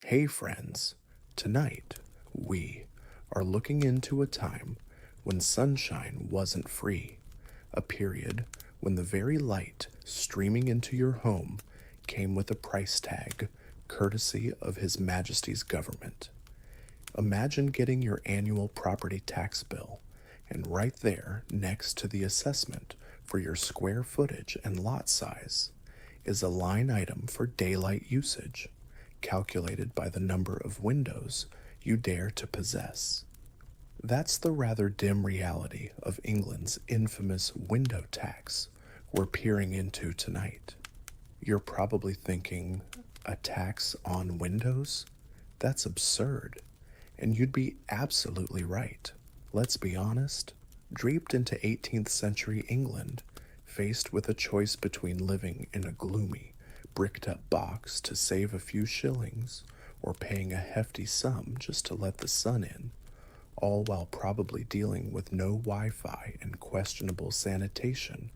Hey friends, tonight we are looking into a time when sunshine wasn't free, a period when the very light streaming into your home came with a price tag courtesy of His Majesty's government. Imagine getting your annual property tax bill, and right there next to the assessment for your square footage and lot size is a line item for daylight usage, calculated by the number of windows you dare to possess. That's the rather dim reality of England's infamous window tax we're peering into tonight. You're probably thinking, a tax on windows? That's absurd. And you'd be absolutely right. Let's be honest. Draped into 18th century England, faced with a choice between living in a gloomy, bricked up box to save a few shillings or paying a hefty sum just to let the sun in, all while probably dealing with no Wi Fi and questionable sanitation,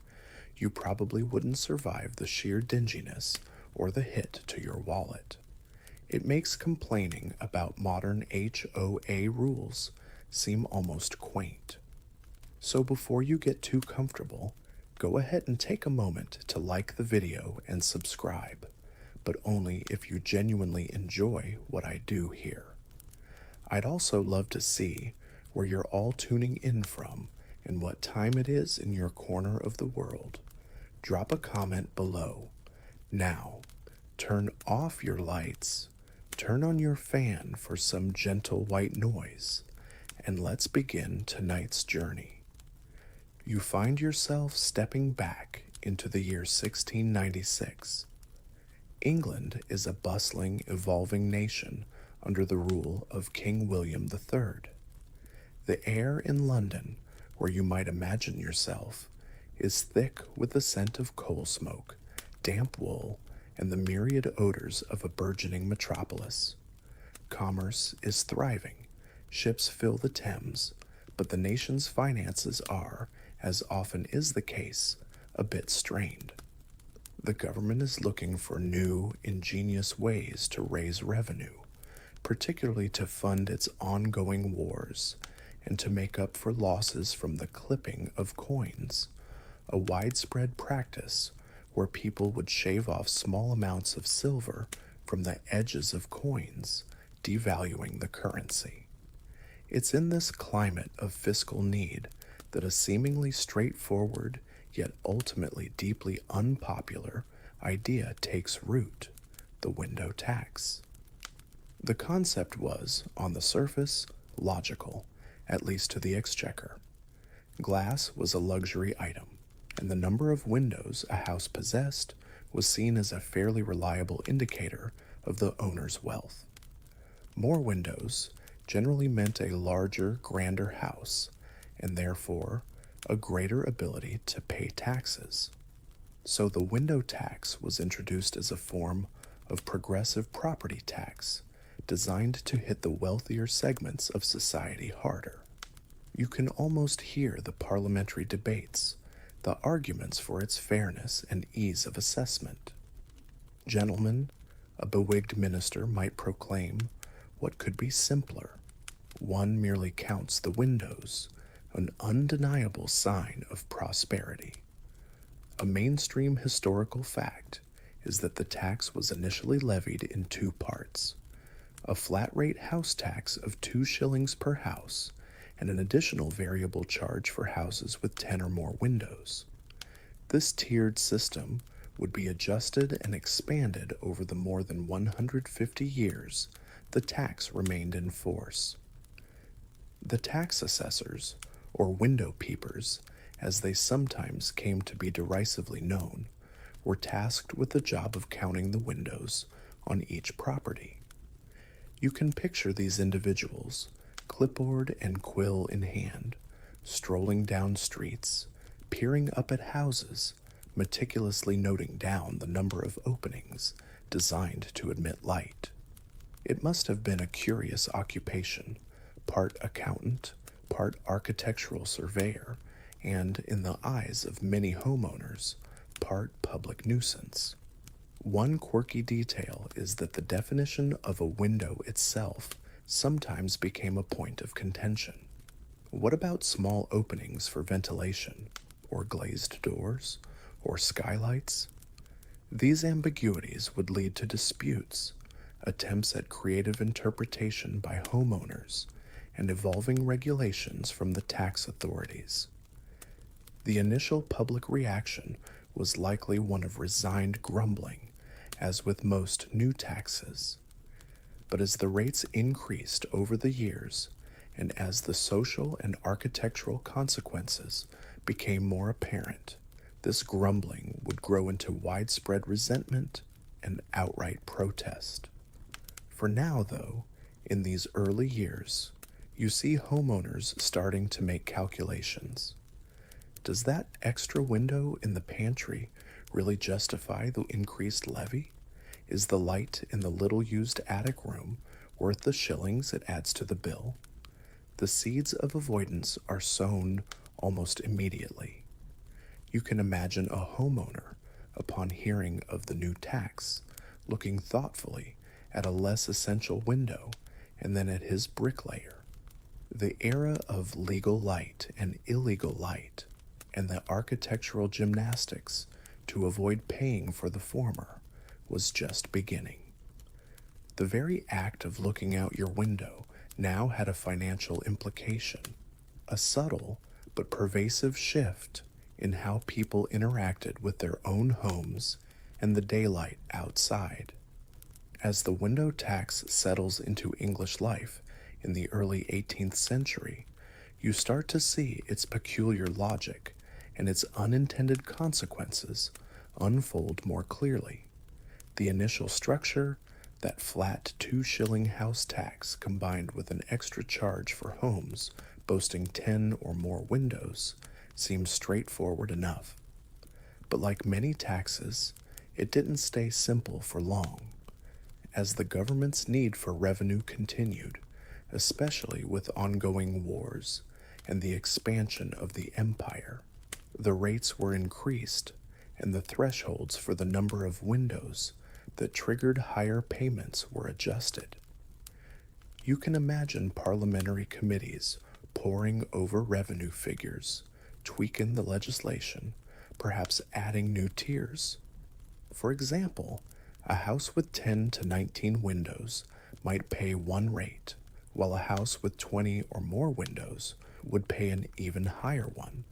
you probably wouldn't survive the sheer dinginess or the hit to your wallet. It makes complaining about modern HOA rules seem almost quaint. So before you get too comfortable, go ahead and take a moment to like the video and subscribe, but only if you genuinely enjoy what I do here. I'd also love to see where you're all tuning in from and what time it is in your corner of the world. Drop a comment below. Now, turn off your lights, turn on your fan for some gentle white noise, and let's begin tonight's journey. You find yourself stepping back into the year 1696. England is a bustling, evolving nation under the rule of King William III. The air in London, where you might imagine yourself, is thick with the scent of coal smoke, damp wool, and the myriad odors of a burgeoning metropolis. Commerce is thriving, ships fill the Thames, but the nation's finances are, as often is the case, a bit strained. The government is looking for new, ingenious ways to raise revenue, particularly to fund its ongoing wars and to make up for losses from the clipping of coins, a widespread practice where people would shave off small amounts of silver from the edges of coins, devaluing the currency. It's in this climate of fiscal need that a seemingly straightforward, yet ultimately deeply unpopular, idea takes root: the window tax. The concept was, on the surface, logical, at least to the exchequer. Glass was a luxury item, and the number of windows a house possessed was seen as a fairly reliable indicator of the owner's wealth. More windows generally meant a larger, grander house, and therefore a greater ability to pay taxes. So the window tax was introduced as a form of progressive property tax designed to hit the wealthier segments of society harder. You can almost hear the parliamentary debates, the arguments for its fairness and ease of assessment. Gentlemen, a bewigged minister might proclaim, what could be simpler? One merely counts the windows, an undeniable sign of prosperity. A mainstream historical fact is that the tax was initially levied in two parts: a flat rate house tax of 2 shillings per house, and an additional variable charge for houses with 10 or more windows. This tiered system would be adjusted and expanded over the more than 150 years the tax remained in force. The tax assessors, or window peepers, as they sometimes came to be derisively known, were tasked with the job of counting the windows on each property. You can picture these individuals, clipboard and quill in hand, strolling down streets, peering up at houses, meticulously noting down the number of openings designed to admit light. It must have been a curious occupation, part accountant, part architectural surveyor, and, in the eyes of many homeowners, part public nuisance. One quirky detail is that the definition of a window itself sometimes became a point of contention. What about small openings for ventilation, or glazed doors, or skylights? These ambiguities would lead to disputes, attempts at creative interpretation by homeowners, and evolving regulations from the tax authorities. The initial public reaction was likely one of resigned grumbling, as with most new taxes. But as the rates increased over the years, and as the social and architectural consequences became more apparent, this grumbling would grow into widespread resentment and outright protest. For now, though, in these early years, you see homeowners starting to make calculations. Does that extra window in the pantry really justify the increased levy? Is the light in the little used attic room worth the shillings it adds to the bill? The seeds of avoidance are sown almost immediately. You can imagine a homeowner, upon hearing of the new tax, looking thoughtfully at a less essential window and then at his bricklayer. The era of legal light and illegal light, and the architectural gymnastics to avoid paying for the former, was just beginning. The very act of looking out your window now had a financial implication, a subtle but pervasive shift in how people interacted with their own homes and the daylight outside. As the window tax settles into English life in the early 18th century, you start to see its peculiar logic and its unintended consequences unfold more clearly. The initial structure, that flat 2-shilling house tax combined with an extra charge for homes boasting 10 or more windows, seems straightforward enough. But like many taxes, it didn't stay simple for long. As the government's need for revenue continued, especially with ongoing wars and the expansion of the empire, the rates were increased and the thresholds for the number of windows that triggered higher payments were adjusted. You can imagine parliamentary committees poring over revenue figures, tweaking the legislation, perhaps adding new tiers. For example, a house with 10 to 19 windows might pay one rate, while a house with 20 or more windows would pay an even higher one.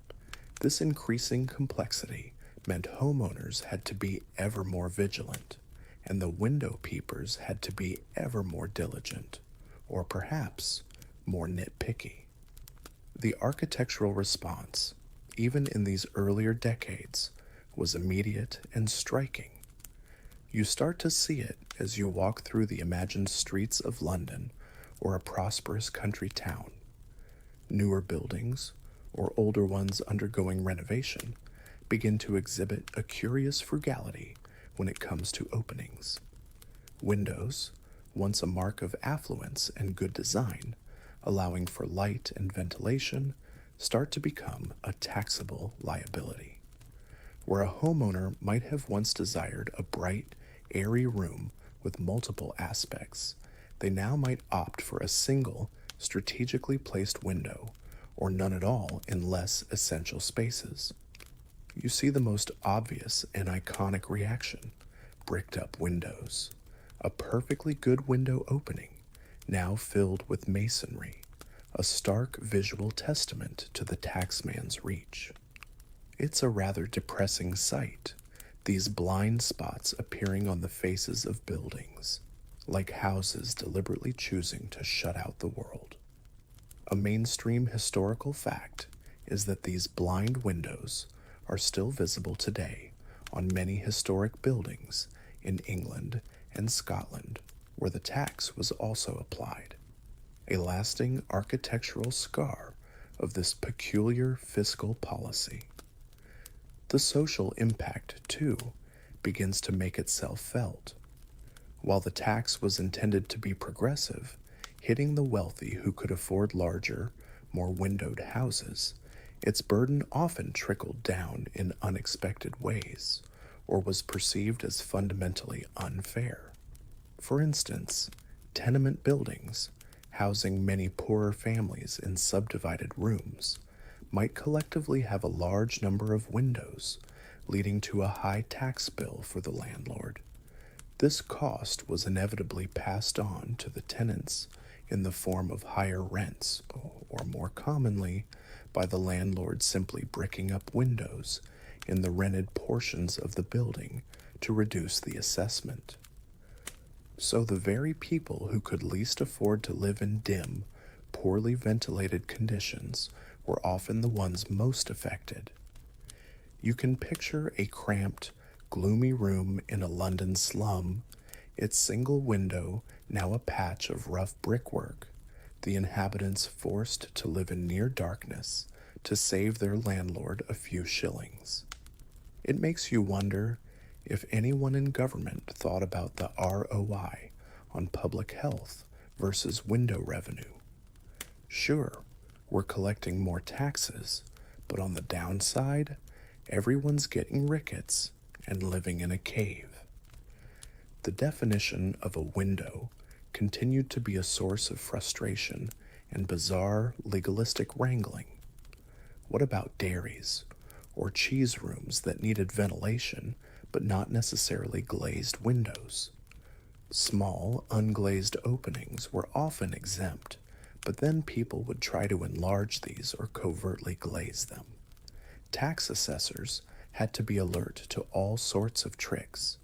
This increasing complexity meant homeowners had to be ever more vigilant, and the window peepers had to be ever more diligent, or perhaps more nitpicky. The architectural response, even in these earlier decades, was immediate and striking. You start to see it as you walk through the imagined streets of London or a prosperous country town. Newer buildings, or older ones undergoing renovation, begin to exhibit a curious frugality when it comes to openings. Windows, once a mark of affluence and good design, allowing for light and ventilation, start to become a taxable liability. Where a homeowner might have once desired a bright, airy room with multiple aspects, they now might opt for a single, strategically placed window, or none at all in less essential spaces. You see the most obvious and iconic reaction: bricked up windows. A perfectly good window opening, now filled with masonry, a stark visual testament to the taxman's reach. It's a rather depressing sight, these blind spots appearing on the faces of buildings, like houses deliberately choosing to shut out the world. A mainstream historical fact is that these blind windows are still visible today on many historic buildings in England and Scotland, where the tax was also applied, a lasting architectural scar of this peculiar fiscal policy. The social impact, too, begins to make itself felt. While the tax was intended to be progressive, hitting the wealthy who could afford larger, more windowed houses, its burden often trickled down in unexpected ways, or was perceived as fundamentally unfair. For instance, tenement buildings, housing many poorer families in subdivided rooms, might collectively have a large number of windows, leading to a high tax bill for the landlord. This cost was inevitably passed on to the tenants in the form of higher rents, or more commonly, by the landlord simply bricking up windows in the rented portions of the building to reduce the assessment. So the very people who could least afford to live in dim, poorly ventilated conditions were often the ones most affected. You can picture a cramped, gloomy room in a London slum, its single window now a patch of rough brickwork, the inhabitants forced to live in near darkness to save their landlord a few shillings. It makes you wonder if anyone in government thought about the ROI on public health versus window revenue. Sure, we're collecting more taxes, but on the downside, everyone's getting rickets and living in a cave. The definition of a window continued to be a source of frustration and bizarre legalistic wrangling. What about dairies or cheese rooms that needed ventilation but not necessarily glazed windows? Small, unglazed openings were often exempt, but then people would try to enlarge these or covertly glaze them. Tax assessors had to be alert to all sorts of tricks.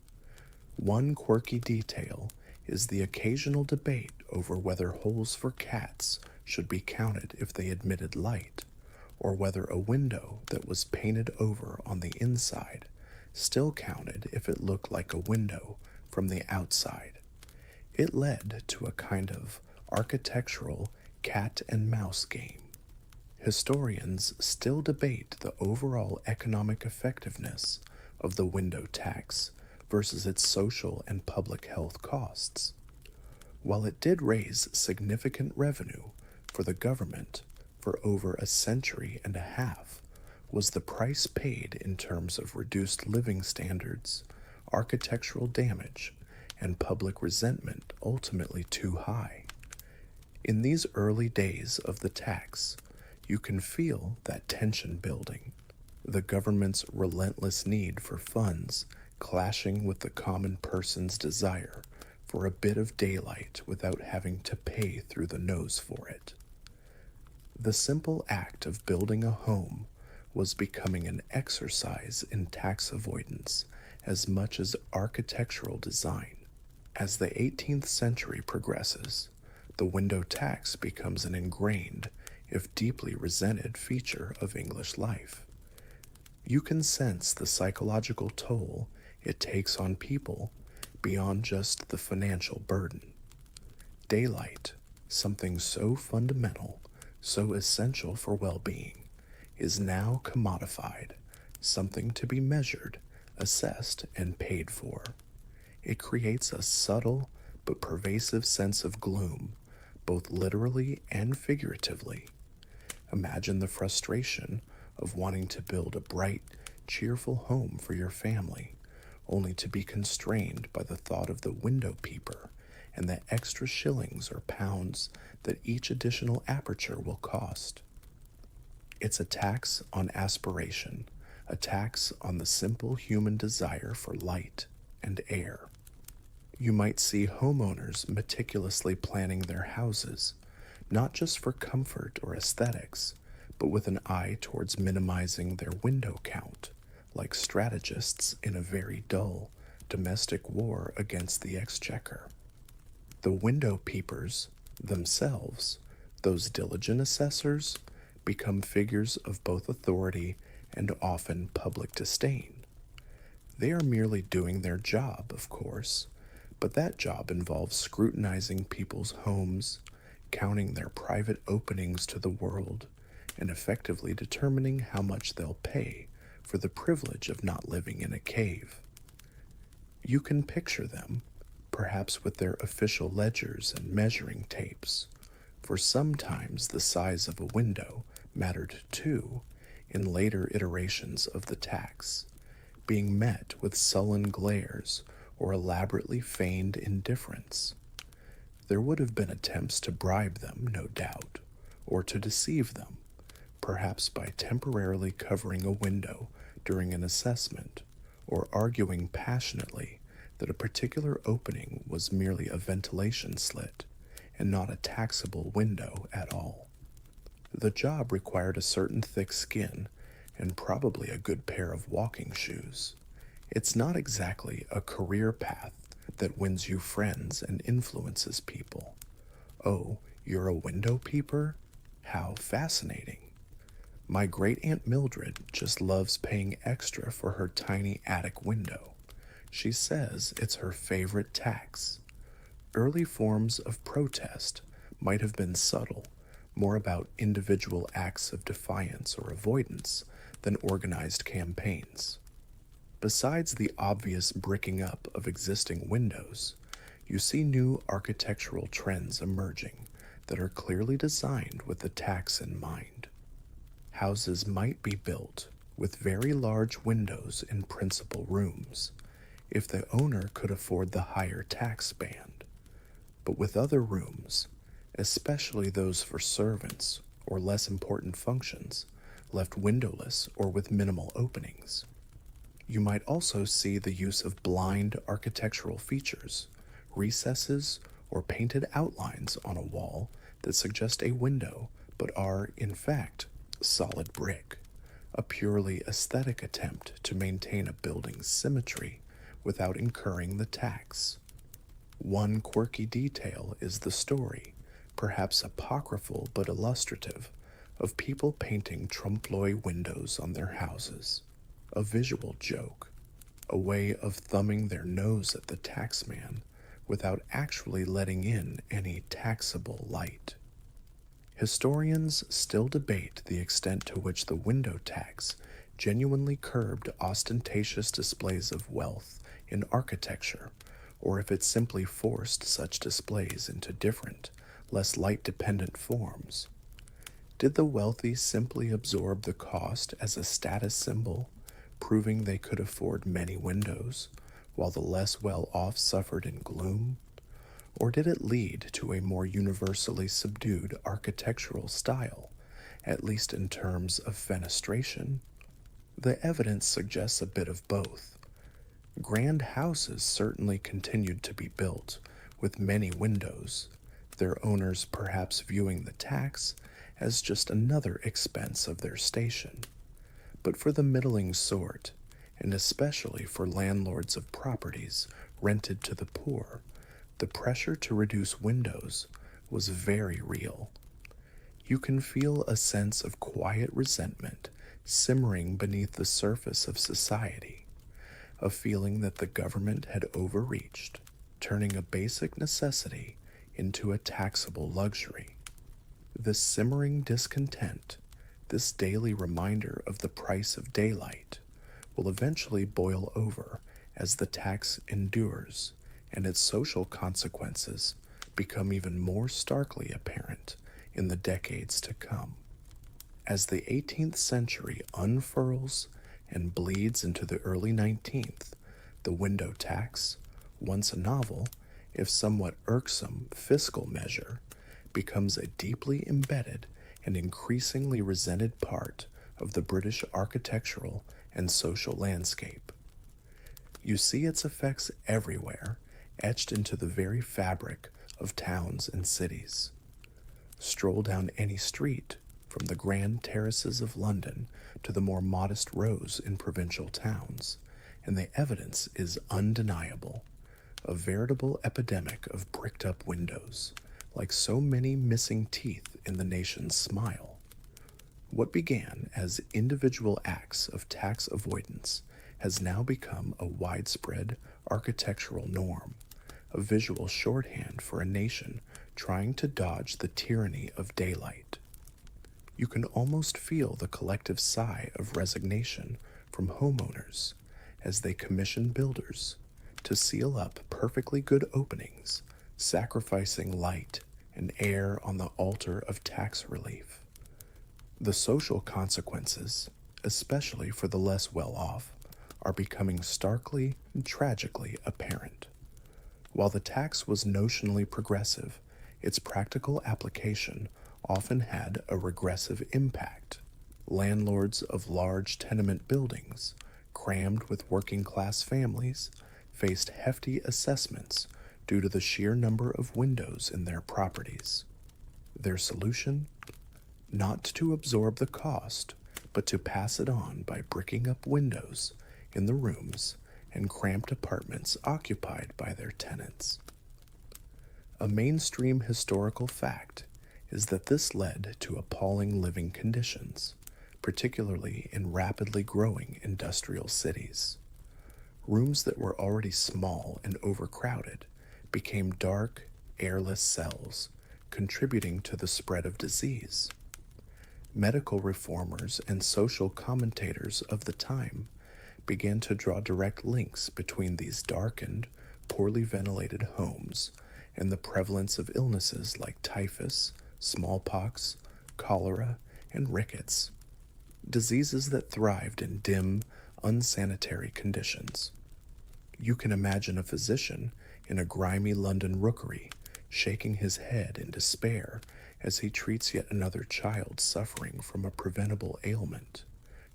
One quirky detail is the occasional debate over whether holes for cats should be counted if they admitted light, or whether a window that was painted over on the inside still counted if it looked like a window from the outside. It led to a kind of architectural cat and mouse game. Historians still debate the overall economic effectiveness of the window tax versus its social and public health costs. While it did raise significant revenue for the government for over a century and a half, was the price paid in terms of reduced living standards, architectural damage, and public resentment ultimately too high? In these early days of the tax, you can feel that tension building, the government's relentless need for funds clashing with the common person's desire for a bit of daylight without having to pay through the nose for it. The simple act of building a home was becoming an exercise in tax avoidance as much as architectural design. As the 18th century progresses, the window tax becomes an ingrained, if deeply resented, feature of English life. You can sense the psychological toll it takes on people beyond just the financial burden. Daylight, something so fundamental, so essential for well-being, is now commodified, something to be measured, assessed, and paid for. It creates a subtle but pervasive sense of gloom, both literally and figuratively. Imagine the frustration of wanting to build a bright, cheerful home for your family, only to be constrained by the thought of the window peeper and the extra shillings or pounds that each additional aperture will cost. It's a tax on aspiration, a tax on the simple human desire for light and air. You might see homeowners meticulously planning their houses, not just for comfort or aesthetics, but with an eye towards minimizing their window count, like strategists in a very dull domestic war against the exchequer. The window peepers themselves, those diligent assessors, become figures of both authority and often public disdain. They are merely doing their job, of course, but that job involves scrutinizing people's homes, counting their private openings to the world, and effectively determining how much they'll pay for the privilege of not living in a cave. You can picture them, perhaps with their official ledgers and measuring tapes, for sometimes the size of a window mattered too in later iterations of the tax, being met with sullen glares or elaborately feigned indifference. There would have been attempts to bribe them, no doubt, or to deceive them, perhaps by temporarily covering a window during an assessment, or arguing passionately that a particular opening was merely a ventilation slit and not a taxable window at all. The job required a certain thick skin and probably a good pair of walking shoes. It's not exactly a career path that wins you friends and influences people. Oh, you're a window peeper? How fascinating. My great Aunt Mildred just loves paying extra for her tiny attic window. She says it's her favorite tax. Early forms of protest might have been subtle, more about individual acts of defiance or avoidance than organized campaigns. Besides the obvious bricking up of existing windows, you see new architectural trends emerging that are clearly designed with the tax in mind. Houses might be built with very large windows in principal rooms, if the owner could afford the higher tax band, but with other rooms, especially those for servants or less important functions, left windowless or with minimal openings. You might also see the use of blind architectural features, recesses, or painted outlines on a wall that suggest a window but are, in fact, solid brick, a purely aesthetic attempt to maintain a building's symmetry without incurring the tax. One quirky detail is the story, perhaps apocryphal but illustrative, of people painting trompe-l'oeil windows on their houses. A visual joke, a way of thumbing their nose at the taxman without actually letting in any taxable light. Historians still debate the extent to which the window tax genuinely curbed ostentatious displays of wealth in architecture, or if it simply forced such displays into different, less light-dependent forms. Did the wealthy simply absorb the cost as a status symbol, proving they could afford many windows, while the less well-off suffered in gloom? Or did it lead to a more universally subdued architectural style, at least in terms of fenestration? The evidence suggests a bit of both. Grand houses certainly continued to be built, with many windows, their owners perhaps viewing the tax as just another expense of their station. But for the middling sort, and especially for landlords of properties rented to the poor, the pressure to reduce windows was very real. You can feel a sense of quiet resentment simmering beneath the surface of society, a feeling that the government had overreached, turning a basic necessity into a taxable luxury. This simmering discontent, this daily reminder of the price of daylight, will eventually boil over as the tax endures and its social consequences become even more starkly apparent in the decades to come. As the 18th century unfurls and bleeds into the early 19th, the window tax, once a novel, if somewhat irksome, fiscal measure, becomes a deeply embedded and increasingly resented part of the British architectural and social landscape. You see its effects everywhere, etched into the very fabric of towns and cities. Stroll down any street, from the grand terraces of London to the more modest rows in provincial towns, and the evidence is undeniable. A veritable epidemic of bricked-up windows, like so many missing teeth in the nation's smile. What began as individual acts of tax avoidance has now become a widespread architectural norm, a visual shorthand for a nation trying to dodge the tyranny of daylight. You can almost feel the collective sigh of resignation from homeowners as they commission builders to seal up perfectly good openings, sacrificing light and air on the altar of tax relief. The social consequences, especially for the less well-off, are becoming starkly and tragically apparent. While the tax was notionally progressive, its practical application often had a regressive impact. Landlords of large tenement buildings, crammed with working class families, faced hefty assessments due to the sheer number of windows in their properties. Their solution? Not to absorb the cost, but to pass it on by bricking up windows in the rooms and cramped apartments occupied by their tenants. A mainstream historical fact is that this led to appalling living conditions, particularly in rapidly growing industrial cities. Rooms that were already small and overcrowded became dark, airless cells, contributing to the spread of disease. Medical reformers and social commentators of the time began to draw direct links between these darkened, poorly ventilated homes and the prevalence of illnesses like typhus, smallpox, cholera, and rickets, diseases that thrived in dim, unsanitary conditions. You can imagine a physician in a grimy London rookery shaking his head in despair as he treats yet another child suffering from a preventable ailment,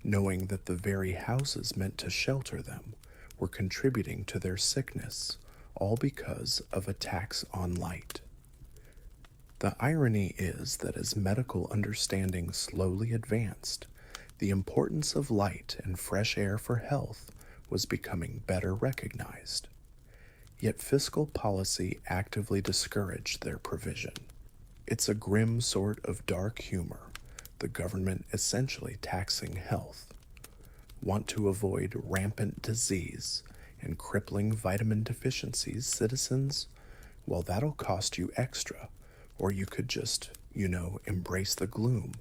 knowing that the very houses meant to shelter them were contributing to their sickness, all because of a tax on light. The irony is that as medical understanding slowly advanced, the importance of light and fresh air for health was becoming better recognized. Yet fiscal policy actively discouraged their provision. It's a grim sort of dark humor, the government essentially taxing health. Want to avoid rampant disease and crippling vitamin deficiencies, citizens? Well, that'll cost you extra, or you could just, embrace the gloom.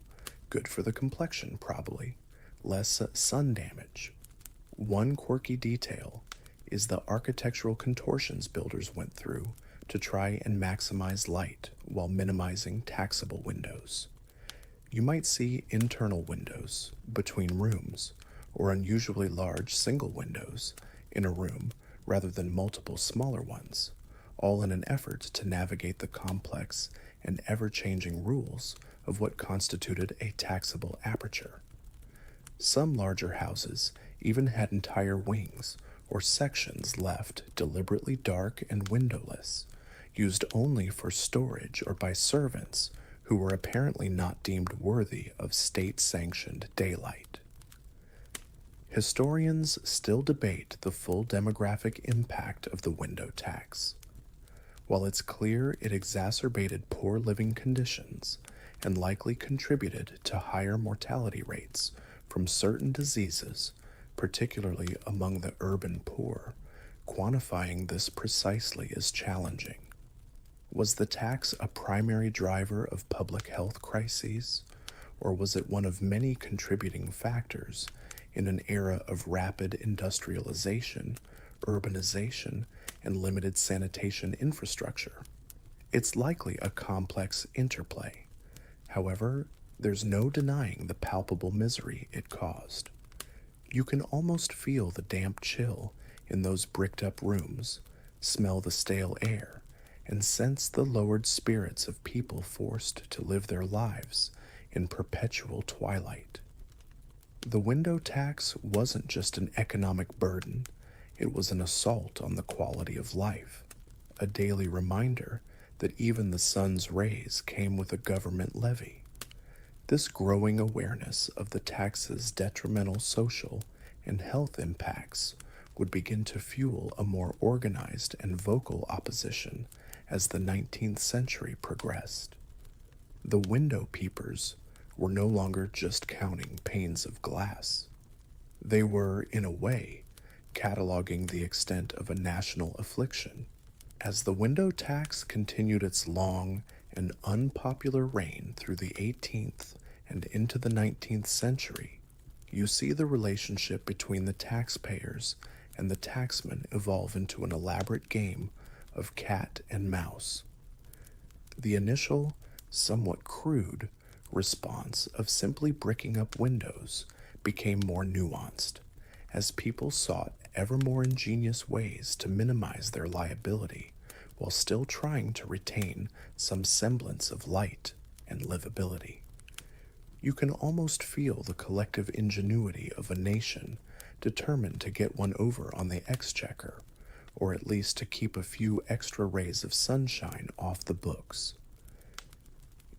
Good for the complexion, probably. Less sun damage. One quirky detail is the architectural contortions builders went through to try and maximize light while minimizing taxable windows. You might see internal windows between rooms or unusually large single windows in a room rather than multiple smaller ones, all in an effort to navigate the complex and ever-changing rules of what constituted a taxable aperture. Some larger houses even had entire wings or sections left deliberately dark and windowless, used only for storage or by servants who were apparently not deemed worthy of state-sanctioned daylight. Historians still debate the full demographic impact of the window tax. While it's clear it exacerbated poor living conditions and likely contributed to higher mortality rates from certain diseases, particularly among the urban poor, quantifying this precisely is challenging. Was the tax a primary driver of public health crises, or was it one of many contributing factors in an era of rapid industrialization, urbanization, and limited sanitation infrastructure? It's likely a complex interplay. However, there's no denying the palpable misery it caused. You can almost feel the damp chill in those bricked-up rooms, smell the stale air, and sense the lowered spirits of people forced to live their lives in perpetual twilight. The window tax wasn't just an economic burden, it was an assault on the quality of life, a daily reminder that even the sun's rays came with a government levy. This growing awareness of the tax's detrimental social and health impacts would begin to fuel a more organized and vocal opposition as the 19th century progressed. The window peepers were no longer just counting panes of glass. They were, in a way, cataloging the extent of a national affliction. As the window tax continued its long and unpopular reign through the 18th and into the 19th century, you see the relationship between the taxpayers and the taxman evolve into an elaborate game of cat and mouse. The initial, somewhat crude, response of simply bricking up windows became more nuanced, as people sought ever more ingenious ways to minimize their liability while still trying to retain some semblance of light and livability. You can almost feel the collective ingenuity of a nation determined to get one over on the exchequer, or at least to keep a few extra rays of sunshine off the books.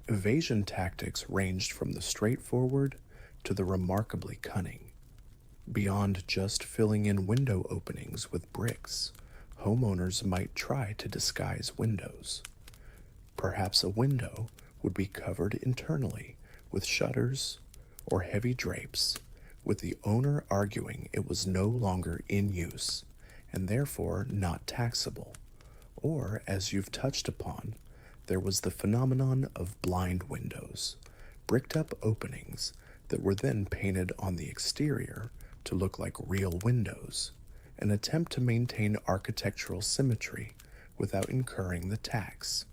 Evasion tactics ranged from the straightforward to the remarkably cunning. Beyond just filling in window openings with bricks, homeowners might try to disguise windows. Perhaps a window would be covered internally with shutters or heavy drapes, with the owner arguing it was no longer in use and therefore not taxable. Or, as you've touched upon, there was the phenomenon of blind windows, bricked up openings that were then painted on the exterior to look like real windows, an attempt to maintain architectural symmetry without incurring the tax.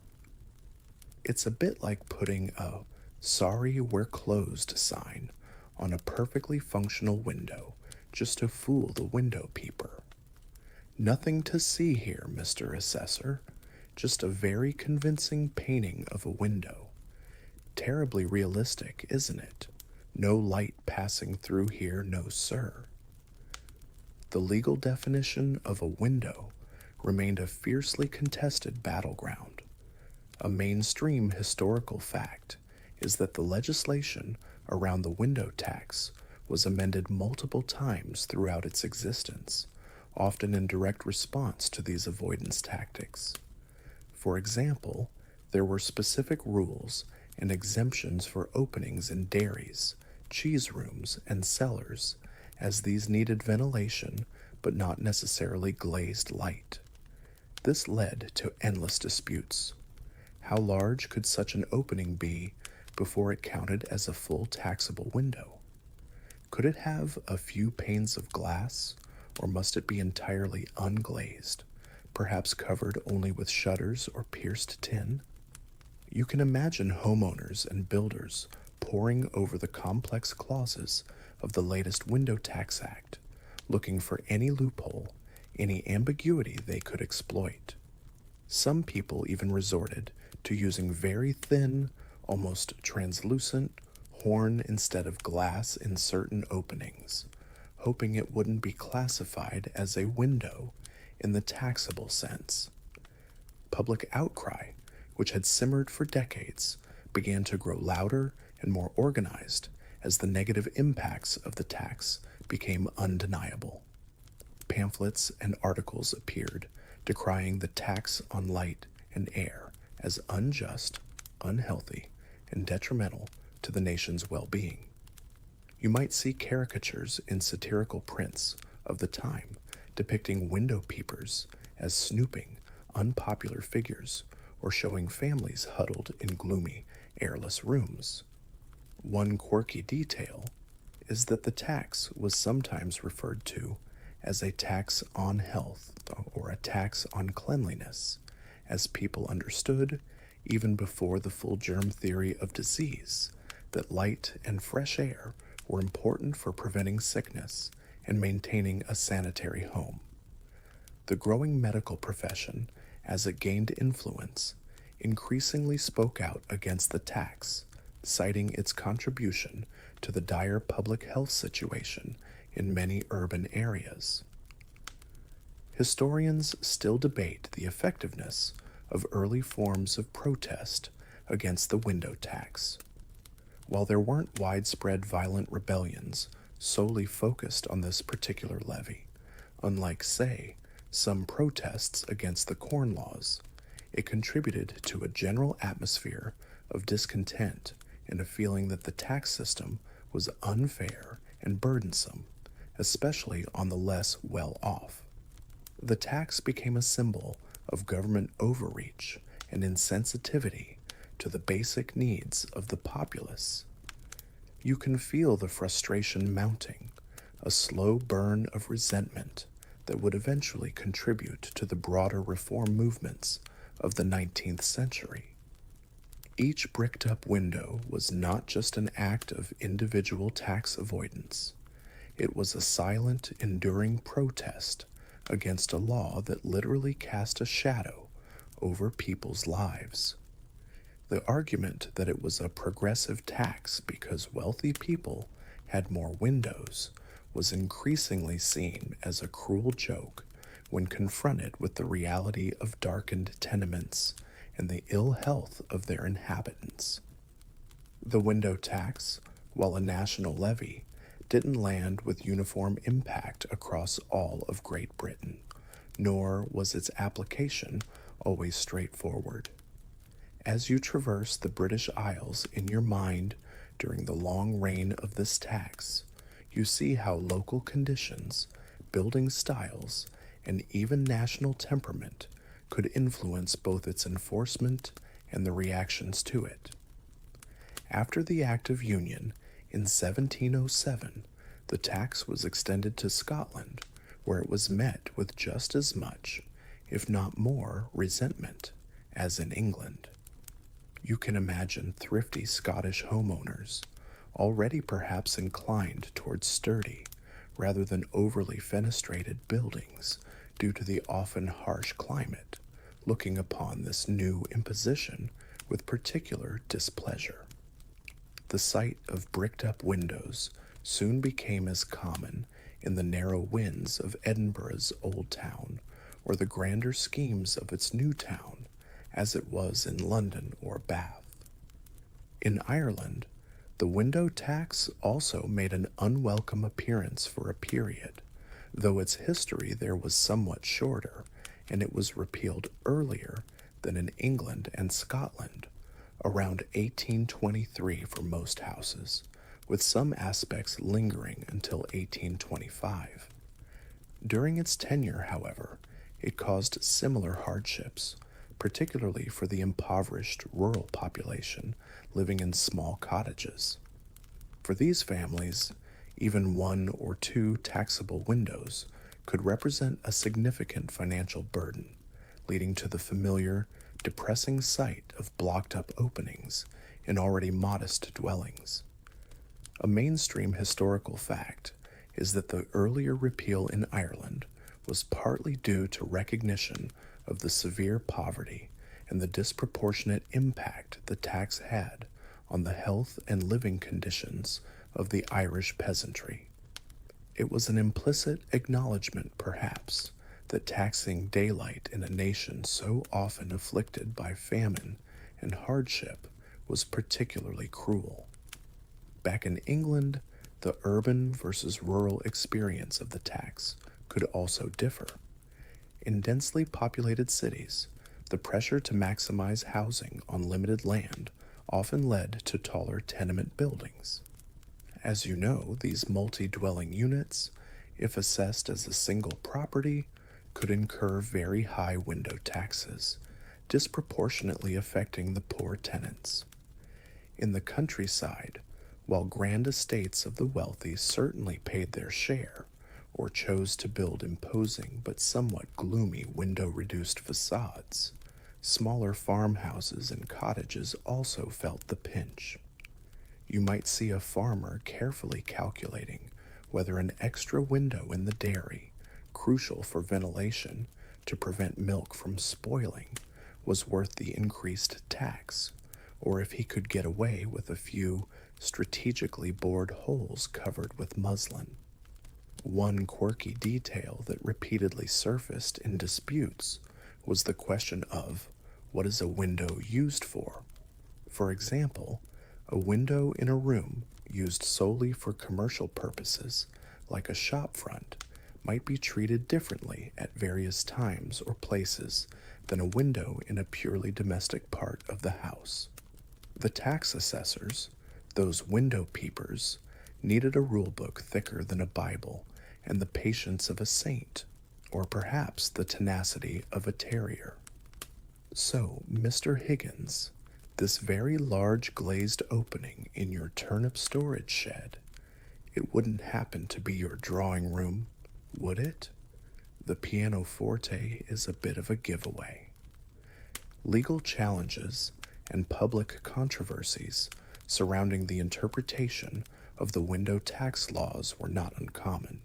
It's a bit like putting a "Sorry, we're closed" sign on a perfectly functional window just to fool the window peeper. Nothing to see here, Mr. Assessor, just a very convincing painting of a window. Terribly realistic, isn't it? No light passing through here, no sir. The legal definition of a window remained a fiercely contested battleground. A mainstream historical fact is that the legislation around the window tax was amended multiple times throughout its existence, often in direct response to these avoidance tactics. For example, there were specific rules and exemptions for openings in dairies, cheese rooms, and cellars, as these needed ventilation but not necessarily glazed light. This led to endless disputes. How large could such an opening be before it counted as a full taxable window? Could it have a few panes of glass, or must it be entirely unglazed, perhaps covered only with shutters or pierced tin? You can imagine homeowners and builders poring over the complex clauses of the latest Window Tax Act, looking for any loophole, any ambiguity they could exploit. Some people even resorted to using very thin, almost translucent horn instead of glass in certain openings, hoping it wouldn't be classified as a window in the taxable sense. Public outcry, which had simmered for decades, began to grow louder and more organized as the negative impacts of the tax became undeniable. Pamphlets and articles appeared decrying the tax on light and air as unjust, unhealthy, and detrimental to the nation's well-being. You might see caricatures in satirical prints of the time depicting window peepers as snooping, unpopular figures, or showing families huddled in gloomy, airless rooms. One quirky detail is that the tax was sometimes referred to as a tax on health or a tax on cleanliness, as people understood, even before the full germ theory of disease, that light and fresh air were important for preventing sickness and maintaining a sanitary home. The growing medical profession, as it gained influence, increasingly spoke out against the tax, citing its contribution to the dire public health situation in many urban areas. Historians still debate the effectiveness of early forms of protest against the window tax. While there weren't widespread violent rebellions solely focused on this particular levy, unlike, say, some protests against the Corn Laws, it contributed to a general atmosphere of discontent and a feeling that the tax system was unfair and burdensome, especially on the less well-off. The tax became a symbol of government overreach and insensitivity to the basic needs of the populace. You can feel the frustration mounting, a slow burn of resentment that would eventually contribute to the broader reform movements of the 19th century. Each bricked-up window was not just an act of individual tax avoidance. It was a silent, enduring protest against a law that literally cast a shadow over people's lives. The argument that it was a progressive tax because wealthy people had more windows was increasingly seen as a cruel joke when confronted with the reality of darkened tenements and the ill health of their inhabitants. The window tax, while a national levy, didn't land with uniform impact across all of Great Britain, nor was its application always straightforward. As you traverse the British Isles in your mind during the long reign of this tax, you see how local conditions, building styles, and even national temperament could influence both its enforcement and the reactions to it. After the Act of Union in 1707, the tax was extended to Scotland, where it was met with just as much, if not more, resentment as in England. You can imagine thrifty Scottish homeowners, already perhaps inclined towards sturdy rather than overly fenestrated buildings due to the often harsh climate, looking upon this new imposition with particular displeasure. The sight of bricked-up windows soon became as common in the narrow winds of Edinburgh's Old Town or the grander schemes of its new town as it was in London or Bath. In Ireland, the window tax also made an unwelcome appearance for a period, though its history there was somewhat shorter, and it was repealed earlier than in England and Scotland, around 1823 for most houses, with some aspects lingering until 1825. During its tenure, however, it caused similar hardships, particularly for the impoverished rural population living in small cottages. For these families, even one or two taxable windows could represent a significant financial burden, leading to the familiar, depressing sight of blocked-up openings in already modest dwellings. A mainstream historical fact is that the earlier repeal in Ireland was partly due to recognition of the severe poverty and the disproportionate impact the tax had on the health and living conditions of the Irish peasantry. It was an implicit acknowledgement, perhaps, that taxing daylight in a nation so often afflicted by famine and hardship was particularly cruel. Back in England, the urban versus rural experience of the tax could also differ. In densely populated cities, the pressure to maximize housing on limited land often led to taller tenement buildings. As you know, these multi-dwelling units, if assessed as a single property, could incur very high window taxes, disproportionately affecting the poor tenants. In the countryside, while grand estates of the wealthy certainly paid their share, or chose to build imposing but somewhat gloomy window-reduced facades, smaller farmhouses and cottages also felt the pinch. You might see a farmer carefully calculating whether an extra window in the dairy, crucial for ventilation to prevent milk from spoiling, was worth the increased tax, or if he could get away with a few strategically bored holes covered with muslin. One quirky detail that repeatedly surfaced in disputes was the question of what is a window used for? For example, a window in a room used solely for commercial purposes, like a shop front, might be treated differently at various times or places than a window in a purely domestic part of the house. The tax assessors, those window peepers, needed a rulebook thicker than a Bible and the patience of a saint, or perhaps the tenacity of a terrier. So, Mr. Higgins, this very large glazed opening in your turnip storage shed, it wouldn't happen to be your drawing room, would it? The pianoforte is a bit of a giveaway. Legal challenges and public controversies surrounding the interpretation of the window tax laws were not uncommon.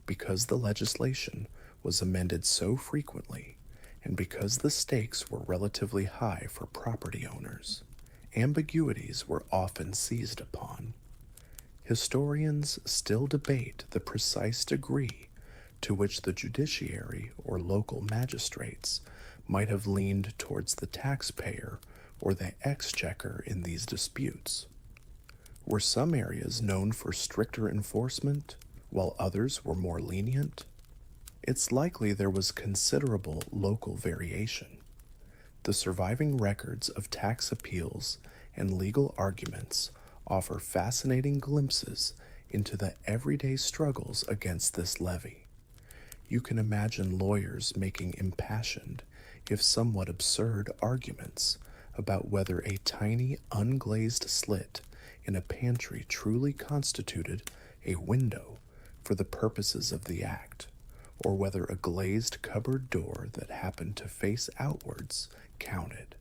Because the legislation was amended so frequently, and because the stakes were relatively high for property owners, ambiguities were often seized upon. Historians still debate the precise degree to which the judiciary or local magistrates might have leaned towards the taxpayer or the exchequer in these disputes. Were some areas known for stricter enforcement, while others were more lenient? It's likely there was considerable local variation. The surviving records of tax appeals and legal arguments offer fascinating glimpses into the everyday struggles against this levy. You can imagine lawyers making impassioned, if somewhat absurd, arguments about whether a tiny unglazed slit in a pantry truly constituted a window for the purposes of the act, or whether a glazed cupboard door that happened to face outwards counted.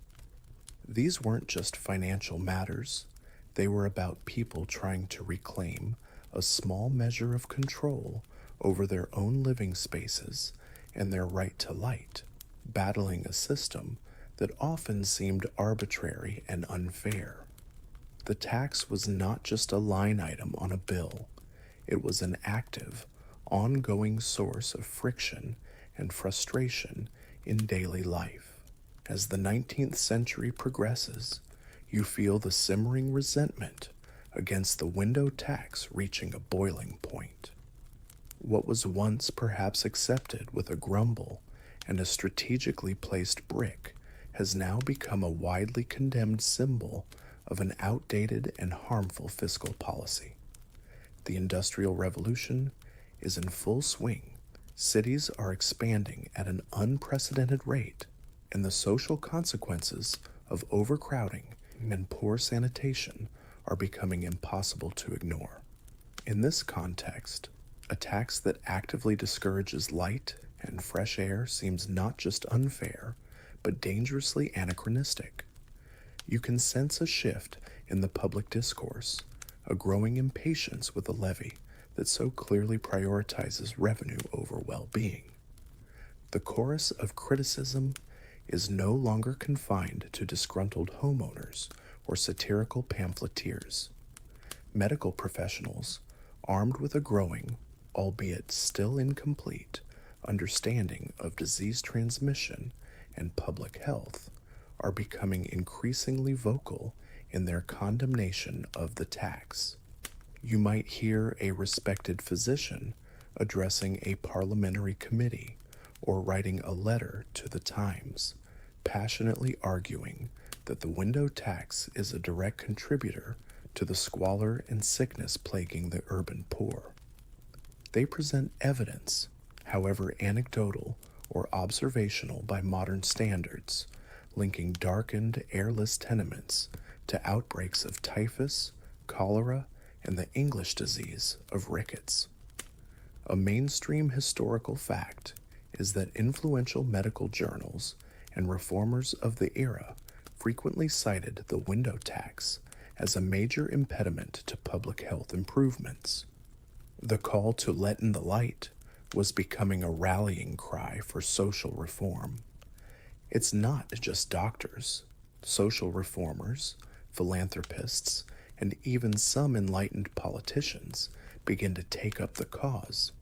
These weren't just financial matters, they were about people trying to reclaim a small measure of control over their own living spaces and their right to light, battling a system that often seemed arbitrary and unfair. The tax was not just a line item on a bill, it was an active, ongoing source of friction and frustration in daily life. As the 19th century progresses, you feel the simmering resentment against the window tax reaching a boiling point. What was once perhaps accepted with a grumble and a strategically placed brick has now become a widely condemned symbol of an outdated and harmful fiscal policy. The Industrial Revolution is in full swing. Cities are expanding at an unprecedented rate, and the social consequences of overcrowding and poor sanitation are becoming impossible to ignore. In this context, a tax that actively discourages light and fresh air seems not just unfair, but dangerously anachronistic. You can sense a shift in the public discourse, a growing impatience with a levy that so clearly prioritizes revenue over well-being. The chorus of criticism is no longer confined to disgruntled homeowners or satirical pamphleteers. Medical professionals, armed with a growing, albeit still incomplete, understanding of disease transmission and public health, are becoming increasingly vocal in their condemnation of the tax. You might hear a respected physician addressing a parliamentary committee or writing a letter to the Times, passionately arguing that the window tax is a direct contributor to the squalor and sickness plaguing the urban poor. They present evidence, however anecdotal or observational by modern standards, linking darkened, airless tenements to outbreaks of typhus, cholera, and the English disease of rickets. A mainstream historical fact is that influential medical journals and reformers of the era frequently cited the window tax as a major impediment to public health improvements. The call to let in the light was becoming a rallying cry for social reform. It's not just doctors, social reformers, philanthropists, and even some enlightened politicians begin to take up the cause.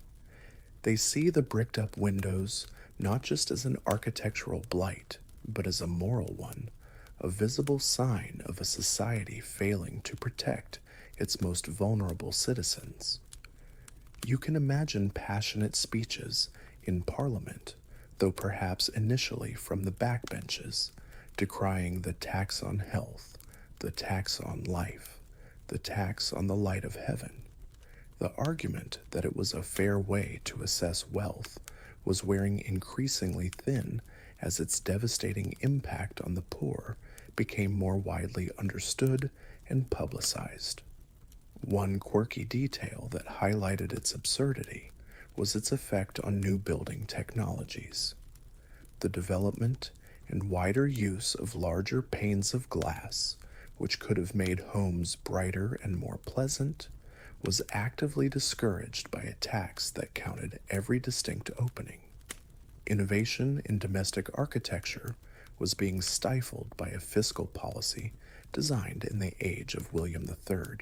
They see the bricked-up windows not just as an architectural blight, but as a moral one, a visible sign of a society failing to protect its most vulnerable citizens. You can imagine passionate speeches in Parliament, though perhaps initially from the backbenches, decrying the tax on health, the tax on life, the tax on the light of heaven. The argument that it was a fair way to assess wealth was wearing increasingly thin as its devastating impact on the poor became more widely understood and publicized. One quirky detail that highlighted its absurdity was its effect on new building technologies. The development and wider use of larger panes of glass, which could have made homes brighter and more pleasant, was actively discouraged by a tax that counted every distinct opening. Innovation in domestic architecture was being stifled by a fiscal policy designed in the age of William III.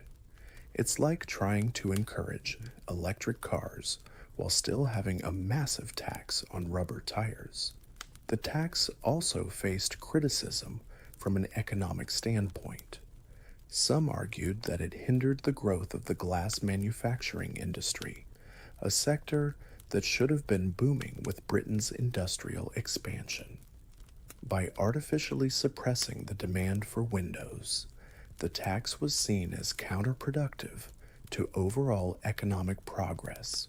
It's like trying to encourage electric cars while still having a massive tax on rubber tires. The tax also faced criticism from an economic standpoint. Some argued that it hindered the growth of the glass manufacturing industry, a sector that should have been booming with Britain's industrial expansion. By artificially suppressing the demand for windows, the tax was seen as counterproductive to overall economic progress.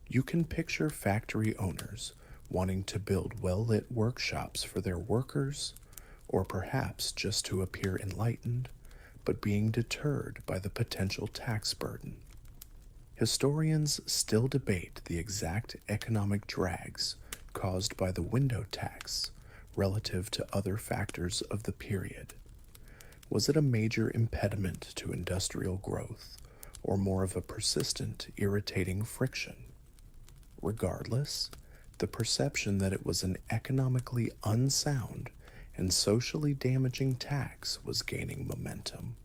You can picture factory owners wanting to build well-lit workshops for their workers, or perhaps just to appear enlightened, but being deterred by the potential tax burden. Historians still debate the exact economic drags caused by the window tax relative to other factors of the period. Was it a major impediment to industrial growth, or more of a persistent, irritating friction? Regardless, the perception that it was an economically unsound and socially damaging tax was gaining momentum.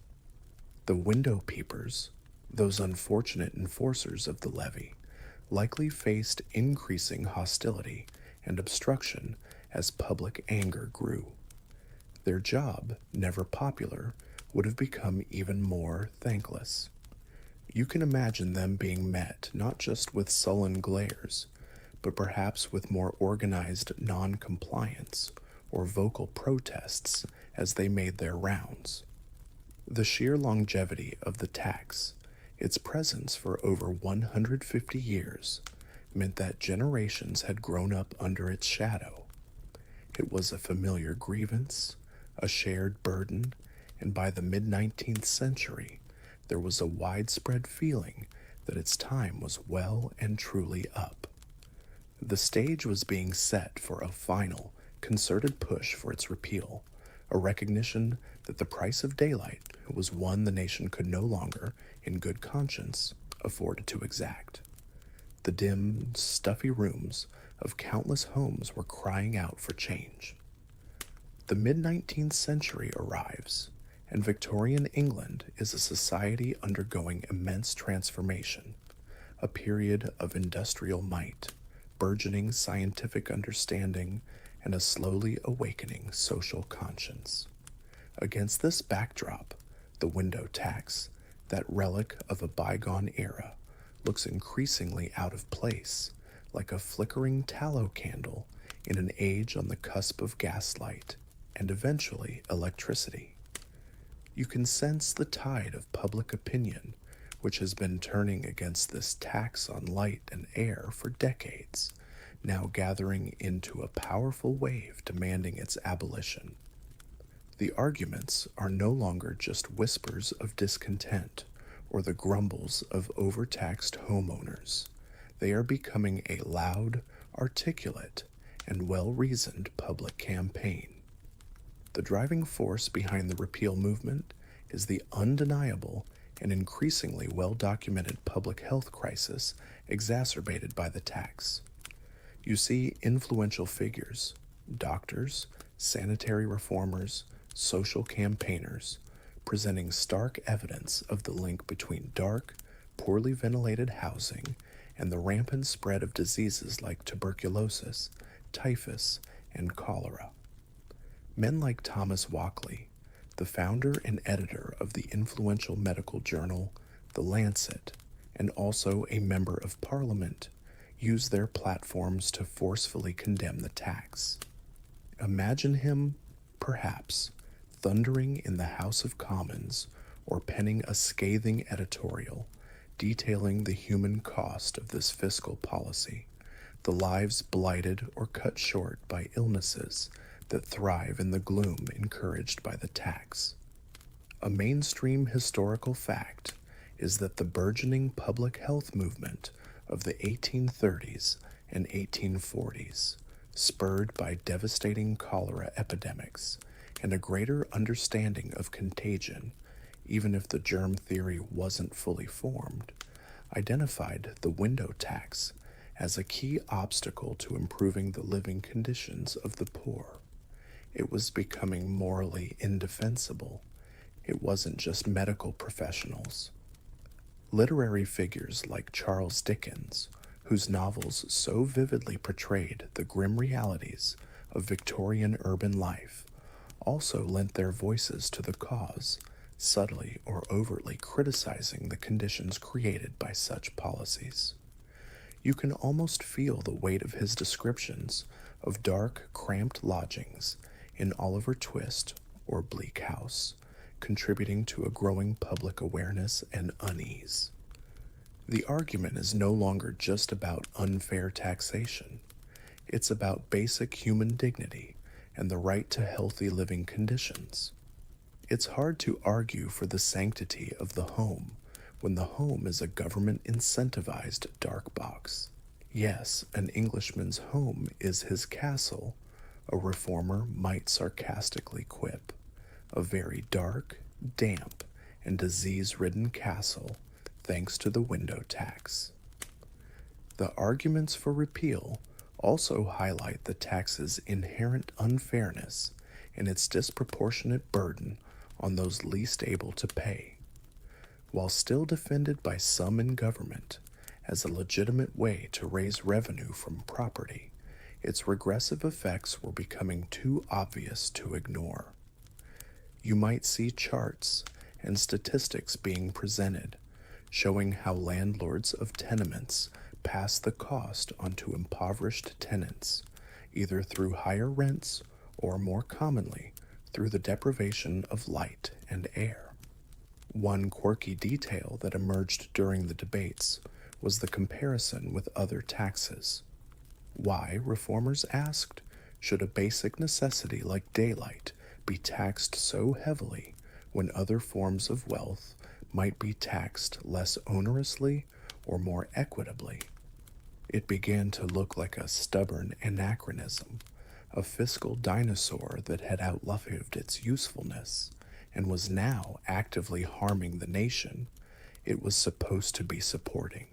The window peepers, those unfortunate enforcers of the levy, likely faced increasing hostility and obstruction as public anger grew. Their job, never popular, would have become even more thankless. You can imagine them being met not just with sullen glares, but perhaps with more organized non-compliance or vocal protests as they made their rounds. The sheer longevity of the tax, its presence for over 150 years, meant that generations had grown up under its shadow. It was a familiar grievance, a shared burden, and by the mid-19th century, there was a widespread feeling that its time was well and truly up. The stage was being set for a final, concerted push for its repeal, a recognition that the price of daylight was one the nation could no longer, in good conscience, afford to exact. The dim, stuffy rooms of countless homes were crying out for change. The mid-19th century arrives, and Victorian England is a society undergoing immense transformation, a period of industrial might, burgeoning scientific understanding, and a slowly awakening social conscience. Against this backdrop, the window tax, that relic of a bygone era, looks increasingly out of place, like a flickering tallow candle in an age on the cusp of gaslight and eventually electricity. You can sense the tide of public opinion, which has been turning against this tax on light and air for decades, now gathering into a powerful wave demanding its abolition. The arguments are no longer just whispers of discontent or the grumbles of overtaxed homeowners. They are becoming a loud, articulate, and well-reasoned public campaign. The driving force behind the repeal movement is the undeniable and increasingly well-documented public health crisis exacerbated by the tax. You see influential figures, doctors, sanitary reformers, social campaigners, presenting stark evidence of the link between dark, poorly ventilated housing and the rampant spread of diseases like tuberculosis, typhus, and cholera. Men like Thomas Walkley, the founder and editor of the influential medical journal The Lancet, and also a member of Parliament, use their platforms to forcefully condemn the tax. Imagine him, perhaps, thundering in the House of Commons or penning a scathing editorial detailing the human cost of this fiscal policy, the lives blighted or cut short by illnesses that thrive in the gloom encouraged by the tax. A mainstream historical fact is that the burgeoning public health movement of the 1830s and 1840s, spurred by devastating cholera epidemics and a greater understanding of contagion, even if the germ theory wasn't fully formed, identified the window tax as a key obstacle to improving the living conditions of the poor. It was becoming morally indefensible. It wasn't just medical professionals. Literary figures like Charles Dickens, whose novels so vividly portrayed the grim realities of Victorian urban life, also lent their voices to the cause, subtly or overtly criticizing the conditions created by such policies. You can almost feel the weight of his descriptions of dark, cramped lodgings in Oliver Twist or Bleak House, contributing to a growing public awareness and unease. The argument is no longer just about unfair taxation. It's about basic human dignity and the right to healthy living conditions. It's hard to argue for the sanctity of the home when the home is a government-incentivized dark box. Yes, an Englishman's home is his castle, a reformer might sarcastically quip. A very dark, damp, and disease-ridden castle, thanks to the window tax. The arguments for repeal also highlight the tax's inherent unfairness and its disproportionate burden on those least able to pay. While still defended by some in government as a legitimate way to raise revenue from property, its regressive effects were becoming too obvious to ignore. You might see charts and statistics being presented showing how landlords of tenements pass the cost onto impoverished tenants, either through higher rents or, more commonly, through the deprivation of light and air. One quirky detail that emerged during the debates was the comparison with other taxes. Why, reformers asked, should a basic necessity like daylight be taxed so heavily when other forms of wealth might be taxed less onerously or more equitably? It began to look like a stubborn anachronism, a fiscal dinosaur that had outlived its usefulness and was now actively harming the nation it was supposed to be supporting.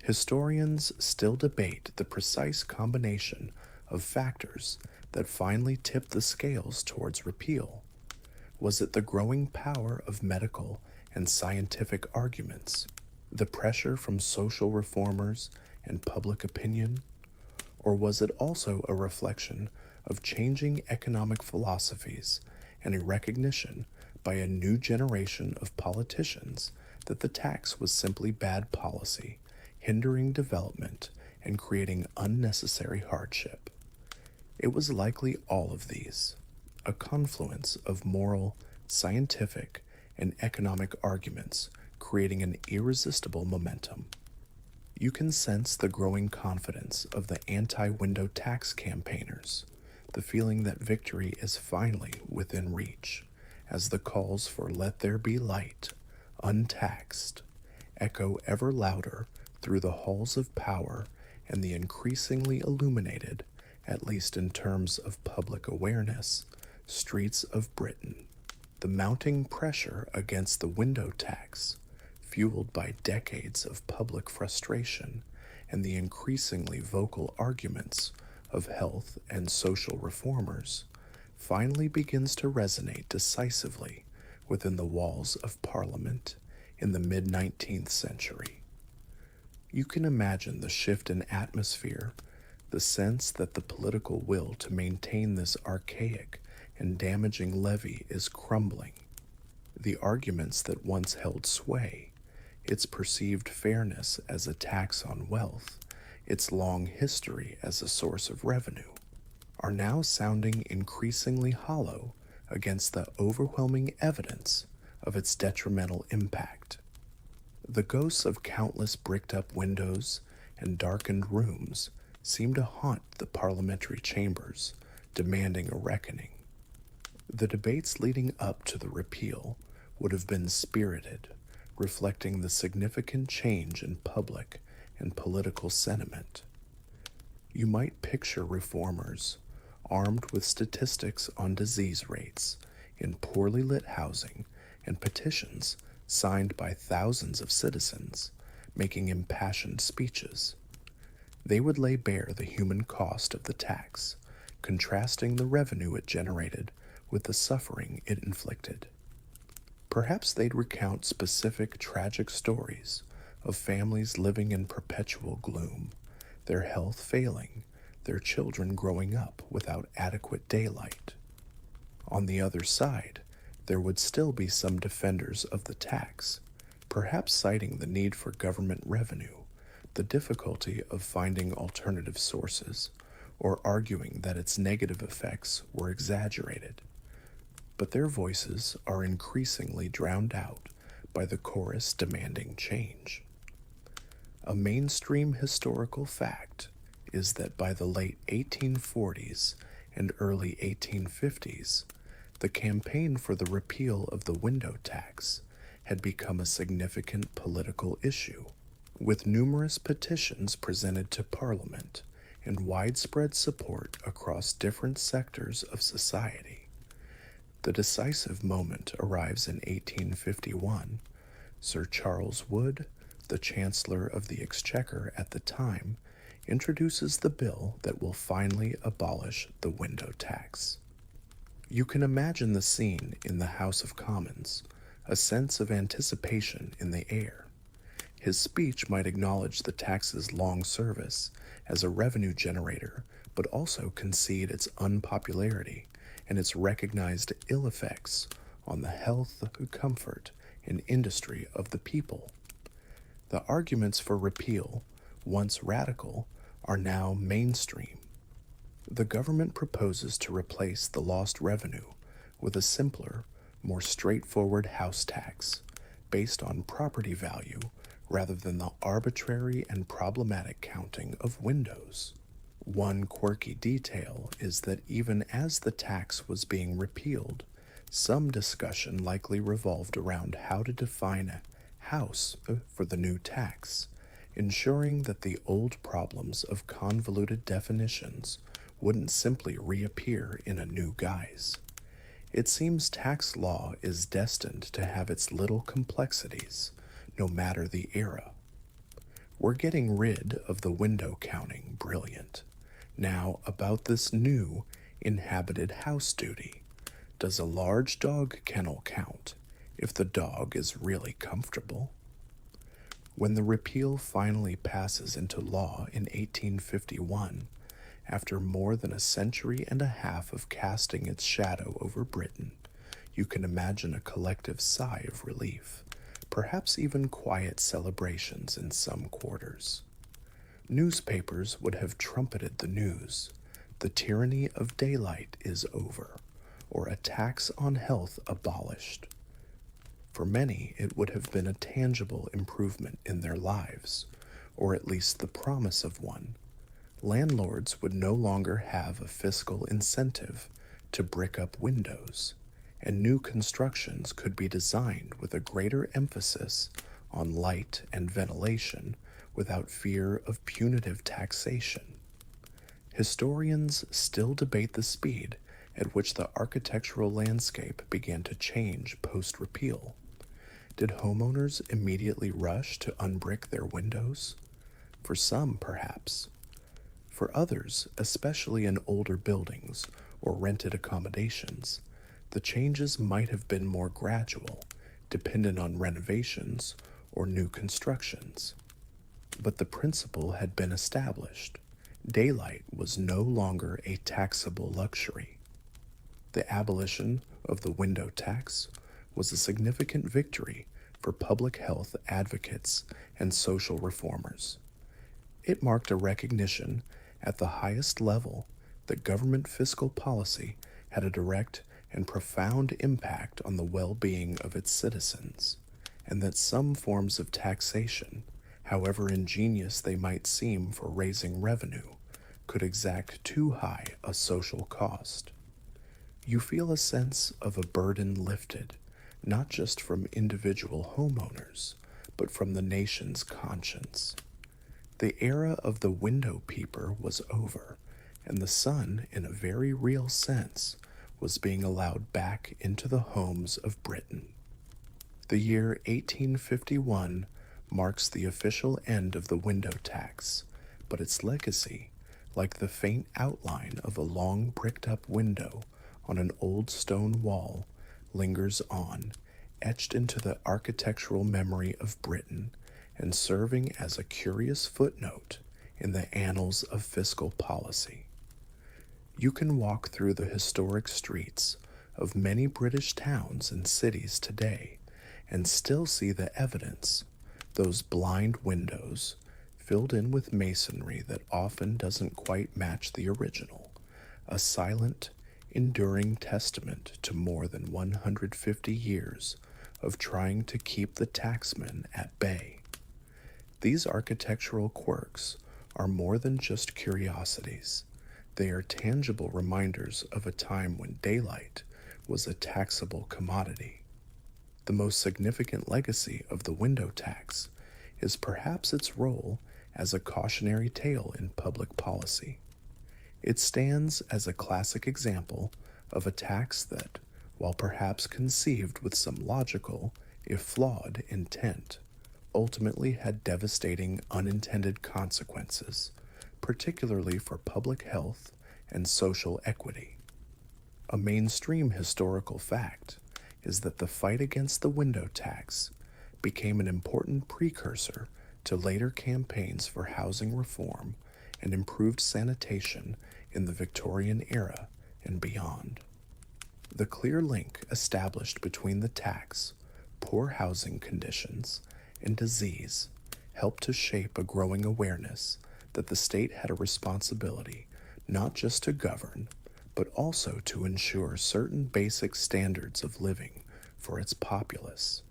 Historians still debate the precise combination of factors that finally tipped the scales towards repeal. Was it the growing power of medical and scientific arguments, the pressure from social reformers and public opinion, or was it also a reflection of changing economic philosophies and a recognition by a new generation of politicians that the tax was simply bad policy, hindering development and creating unnecessary hardship? It was likely all of these, a confluence of moral, scientific, and economic arguments creating an irresistible momentum. You can sense the growing confidence of the anti-window tax campaigners, the feeling that victory is finally within reach, as the calls for "let there be light," untaxed, echo ever louder through the halls of power and the increasingly illuminated, at least in terms of public awareness, streets of Britain. The mounting pressure against the window tax, fueled by decades of public frustration and the increasingly vocal arguments of health and social reformers, finally begins to resonate decisively within the walls of Parliament in the mid-19th century. You can imagine the shift in atmosphere, the sense that the political will to maintain this archaic and damaging levy is crumbling. The arguments that once held sway, its perceived fairness as a tax on wealth, its long history as a source of revenue, are now sounding increasingly hollow against the overwhelming evidence of its detrimental impact. The ghosts of countless bricked-up windows and darkened rooms seem to haunt the parliamentary chambers, demanding a reckoning. The debates leading up to the repeal would have been spirited, reflecting the significant change in public and political sentiment. You might picture reformers, armed with statistics on disease rates in poorly lit housing and petitions signed by thousands of citizens making impassioned speeches. They would lay bare the human cost of the tax, contrasting the revenue it generated with the suffering it inflicted. Perhaps they'd recount specific tragic stories of families living in perpetual gloom, their health failing, their children growing up without adequate daylight. On the other side, there would still be some defenders of the tax, perhaps citing the need for government revenue, the difficulty of finding alternative sources, or arguing that its negative effects were exaggerated. But their voices are increasingly drowned out by the chorus demanding change. A mainstream historical fact is that by the late 1840s and early 1850s, the campaign for the repeal of the window tax had become a significant political issue, with numerous petitions presented to Parliament and widespread support across different sectors of society. The decisive moment arrives in 1851. Sir Charles Wood, the Chancellor of the Exchequer at the time, introduces the bill that will finally abolish the window tax. You can imagine the scene in the House of Commons, a sense of anticipation in the air. His speech might acknowledge the tax's long service as a revenue generator, but also concede its unpopularity and its recognized ill effects on the health, comfort, and industry of the people. The arguments for repeal, once radical, are now mainstream. The government proposes to replace the lost revenue with a simpler, more straightforward house tax based on property value rather than the arbitrary and problematic counting of windows. One quirky detail is that even as the tax was being repealed, some discussion likely revolved around how to define a house for the new tax, ensuring that the old problems of convoluted definitions wouldn't simply reappear in a new guise. It seems tax law is destined to have its little complexities, no matter the era. We're getting rid of the window counting, brilliant. Now, about this new inhabited house duty. Does a large dog kennel count if the dog is really comfortable? When the repeal finally passes into law in 1851, after more than a century and a half of casting its shadow over Britain, you can imagine a collective sigh of relief, perhaps even quiet celebrations in some quarters. Newspapers would have trumpeted the news: the tyranny of daylight is over, or a tax on health abolished. For many, it would have been a tangible improvement in their lives, or at least the promise of one. Landlords would no longer have a fiscal incentive to brick up windows, and new constructions could be designed with a greater emphasis on light and ventilation without fear of punitive taxation. Historians still debate the speed at which the architectural landscape began to change post-repeal. Did homeowners immediately rush to unbrick their windows? For some, perhaps. For others, especially in older buildings or rented accommodations, the changes might have been more gradual, dependent on renovations or new constructions. But the principle had been established. Daylight was no longer a taxable luxury. The abolition of the window tax was a significant victory for public health advocates and social reformers. It marked a recognition at the highest level that government fiscal policy had a direct and profound impact on the well-being of its citizens, and that some forms of taxation, however ingenious they might seem for raising revenue, could exact too high a social cost. You feel a sense of a burden lifted, not just from individual homeowners, but from the nation's conscience. The era of the window peeper was over, and the sun, in a very real sense, was being allowed back into the homes of Britain. The year 1851 marks the official end of the window tax, but its legacy, like the faint outline of a long bricked up window on an old stone wall, lingers on, etched into the architectural memory of Britain and serving as a curious footnote in the annals of fiscal policy. You can walk through the historic streets of many British towns and cities today and still see the evidence, those blind windows filled in with masonry that often doesn't quite match the original, a silent, enduring testament to more than 150 years of trying to keep the taxman at bay. These architectural quirks are more than just curiosities. They are tangible reminders of a time when daylight was a taxable commodity. The most significant legacy of the window tax is perhaps its role as a cautionary tale in public policy. It stands as a classic example of a tax that, while perhaps conceived with some logical, if flawed, intent, ultimately had devastating unintended consequences, particularly for public health and social equity. A mainstream historical fact is that the fight against the window tax became an important precursor to later campaigns for housing reform and improved sanitation in the Victorian era and beyond. The clear link established between the tax, poor housing conditions, and disease helped to shape a growing awareness that the state had a responsibility not just to govern, but also to ensure certain basic standards of living for its populace.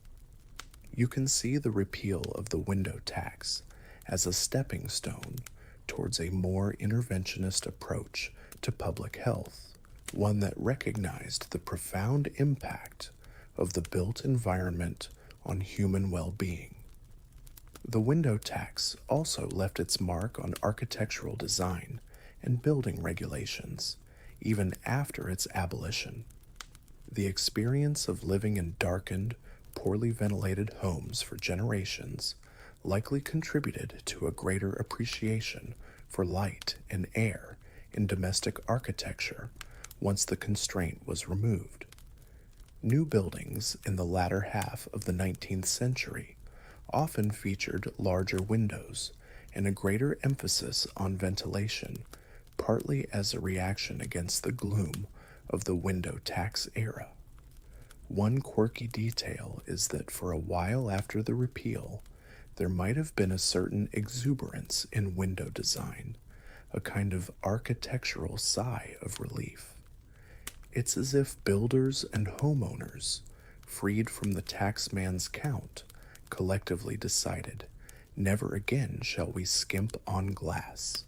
You can see the repeal of the window tax as a stepping stone towards a more interventionist approach to public health, one that recognized the profound impact of the built environment on human well-being. The window tax also left its mark on architectural design and building regulations, even after its abolition. The experience of living in darkened, poorly ventilated homes for generations likely contributed to a greater appreciation for light and air in domestic architecture once the constraint was removed. New buildings in the latter half of the 19th century often featured larger windows and a greater emphasis on ventilation, partly as a reaction against the gloom of the window tax era. One quirky detail is that for a while after the repeal, there might have been a certain exuberance in window design, a kind of architectural sigh of relief. It's as if builders and homeowners, freed from the taxman's count, collectively decided, never again shall we skimp on glass.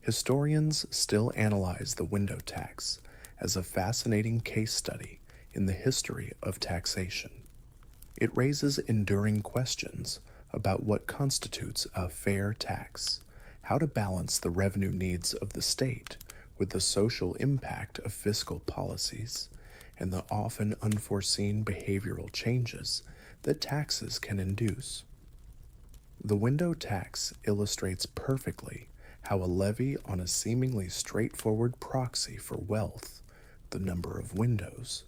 Historians still analyze the window tax as a fascinating case study in the history of taxation. It raises enduring questions about what constitutes a fair tax, how to balance the revenue needs of the state with the social impact of fiscal policies, and the often unforeseen behavioral changes that taxes can induce. The window tax illustrates perfectly how a levy on a seemingly straightforward proxy for wealth, the number of windows,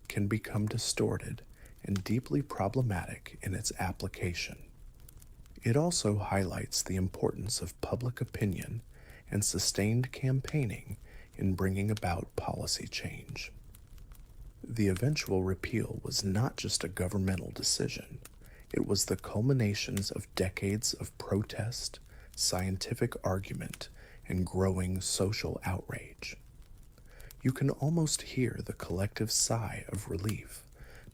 can become distorted and deeply problematic in its application. It also highlights the importance of public opinion and sustained campaigning in bringing about policy change. The eventual repeal was not just a governmental decision, it was the culminations of decades of protest, scientific argument, and growing social outrage. You can almost hear the collective sigh of relief,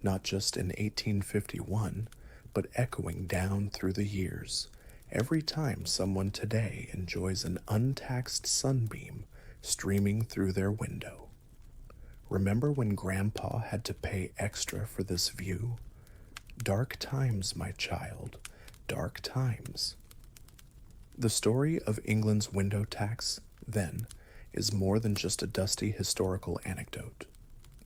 not just in 1851, but echoing down through the years, every time someone today enjoys an untaxed sunbeam streaming through their window. Remember when Grandpa had to pay extra for this view? Dark times, my child, dark times. The story of England's window tax, then, is more than just a dusty historical anecdote.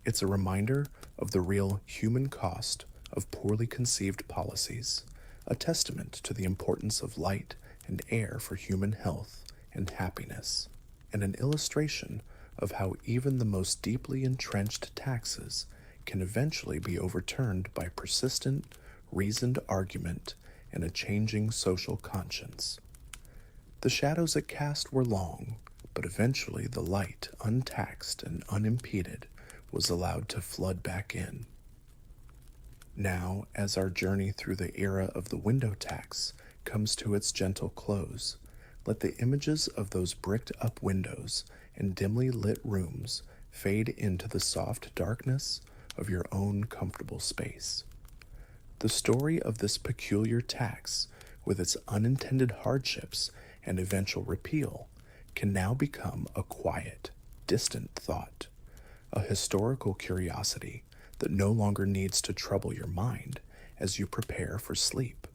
It's a reminder of the real human cost of poorly conceived policies, a testament to the importance of light and air for human health and happiness, and an illustration of how even the most deeply entrenched taxes can eventually be overturned by persistent, reasoned argument and a changing social conscience. The shadows it cast were long, but eventually the light, untaxed and unimpeded, was allowed to flood back in. Now, as our journey through the era of the window tax comes to its gentle close, let the images of those bricked-up windows and dimly lit rooms fade into the soft darkness of your own comfortable space. The story of this peculiar tax, with its unintended hardships and eventual repeal, can now become a quiet, distant thought, a historical curiosity that no longer needs to trouble your mind as you prepare for sleep.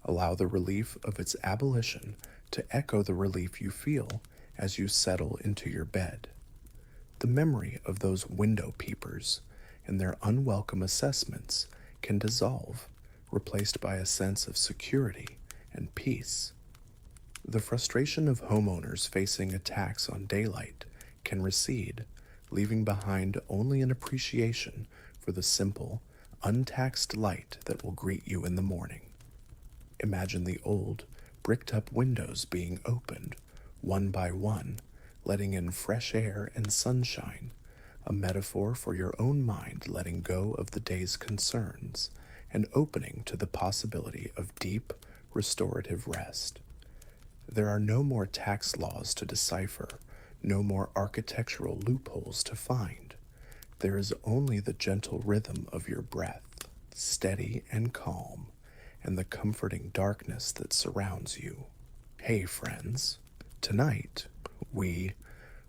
Allow the relief of its abolition to echo the relief you feel as you settle into your bed. The memory of those window peepers and their unwelcome assessments can dissolve, replaced by a sense of security and peace. The frustration of homeowners facing attacks on daylight can recede, leaving behind only an appreciation for the simple, untaxed light that will greet you in the morning. Imagine the old, bricked-up windows being opened, one by one, letting in fresh air and sunshine, a metaphor for your own mind letting go of the day's concerns and opening to the possibility of deep, restorative rest. There are no more tax laws to decipher, no more architectural loopholes to find. There is only the gentle rhythm of your breath, steady and calm, and the comforting darkness that surrounds you. Hey, friends, tonight we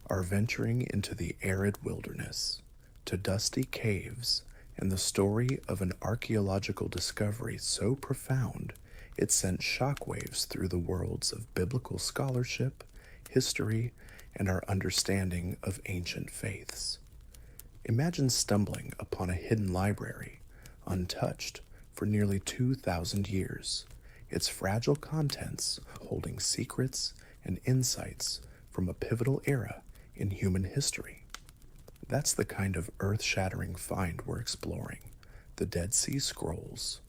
are venturing into the arid wilderness, to dusty caves, and the story of an archaeological discovery so profound it sent shockwaves through the worlds of biblical scholarship, history, and our understanding of ancient faiths. Imagine stumbling upon a hidden library, untouched for nearly 2,000 years, its fragile contents holding secrets and insights from a pivotal era in human history. That's the kind of earth-shattering find we're exploring, the Dead Sea Scrolls.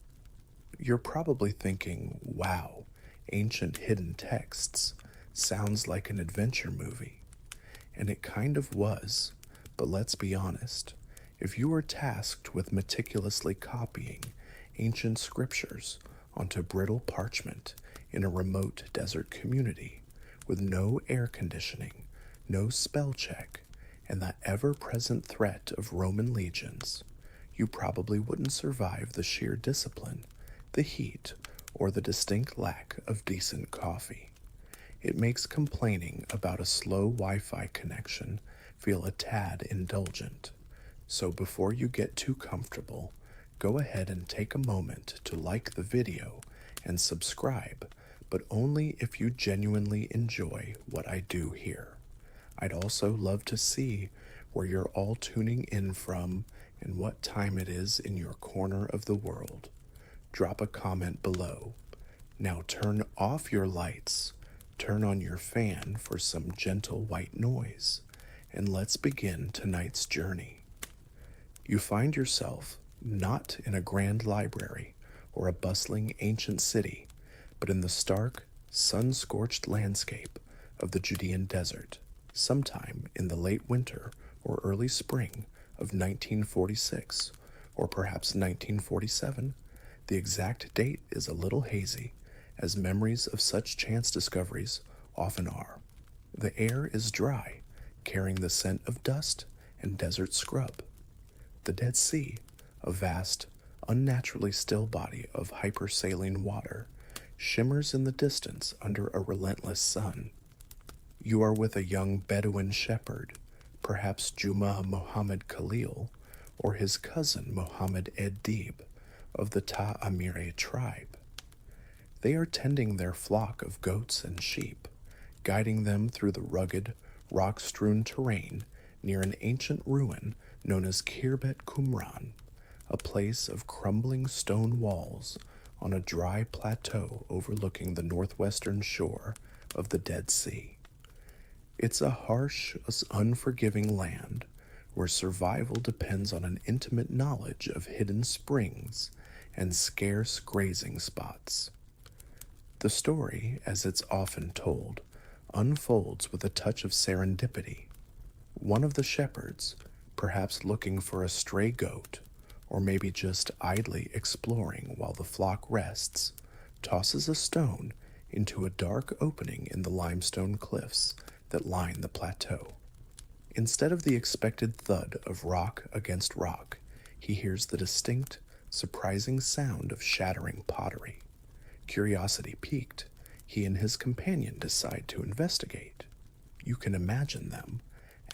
You're probably thinking, wow, ancient hidden texts sounds like an adventure movie. And it kind of was, but let's be honest. If you were tasked with meticulously copying ancient scriptures onto brittle parchment in a remote desert community with no air conditioning, no spell check, and the ever-present threat of Roman legions, you probably wouldn't survive the sheer discipline, the heat, or the distinct lack of decent coffee. It makes complaining about a slow Wi-Fi connection feel a tad indulgent. So before you get too comfortable, go ahead and take a moment to like the video and subscribe, but only if you genuinely enjoy what I do here. I'd also love to see where you're all tuning in from and what time it is in your corner of the world. Drop a comment below. Now turn off your lights, turn on your fan for some gentle white noise, and let's begin tonight's journey. You find yourself not in a grand library or a bustling ancient city, but in the stark, sun-scorched landscape of the Judean desert, sometime in the late winter or early spring of 1946, or perhaps 1947. The exact date is a little hazy, as memories of such chance discoveries often are. The air is dry, carrying the scent of dust and desert scrub. The Dead Sea, a vast, unnaturally still body of hypersaline water, shimmers in the distance under a relentless sun. You are with a young Bedouin shepherd, perhaps Juma Mohammed Khalil, or his cousin Mohammed Ed Dib, of the Ta'amiri tribe. They are tending their flock of goats and sheep, guiding them through the rugged, rock-strewn terrain near an ancient ruin known as Khirbet Qumran, a place of crumbling stone walls on a dry plateau overlooking the northwestern shore of the Dead Sea. It's a harsh, unforgiving land where survival depends on an intimate knowledge of hidden springs and scarce grazing spots. The story, as it's often told, unfolds with a touch of serendipity. One of the shepherds, perhaps looking for a stray goat, or maybe just idly exploring while the flock rests, tosses a stone into a dark opening in the limestone cliffs that line the plateau. Instead of the expected thud of rock against rock, he hears the distinct, surprising sound of shattering pottery. Curiosity piqued, he and his companion decide to investigate. You can imagine them,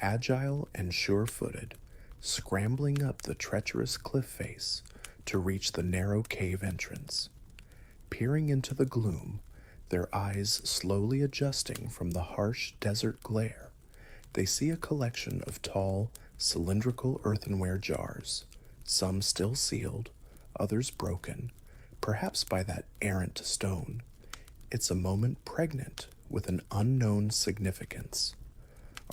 agile and sure-footed, scrambling up the treacherous cliff face to reach the narrow cave entrance. Peering into the gloom, their eyes slowly adjusting from the harsh desert glare, they see a collection of tall, cylindrical earthenware jars, some still sealed, others broken, perhaps by that errant stone. It's a moment pregnant with an unknown significance.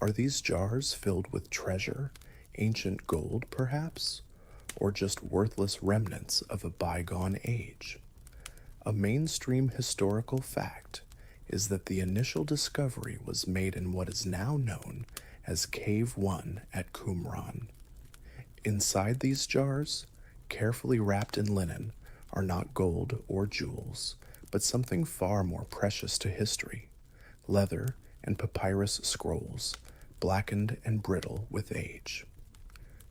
Are these jars filled with treasure, ancient gold perhaps, or just worthless remnants of a bygone age? A mainstream historical fact is that the initial discovery was made in what is now known as Cave 1 at Qumran. Inside these jars, carefully wrapped in linen, are not gold or jewels, but something far more precious to history: leather and papyrus scrolls, blackened and brittle with age.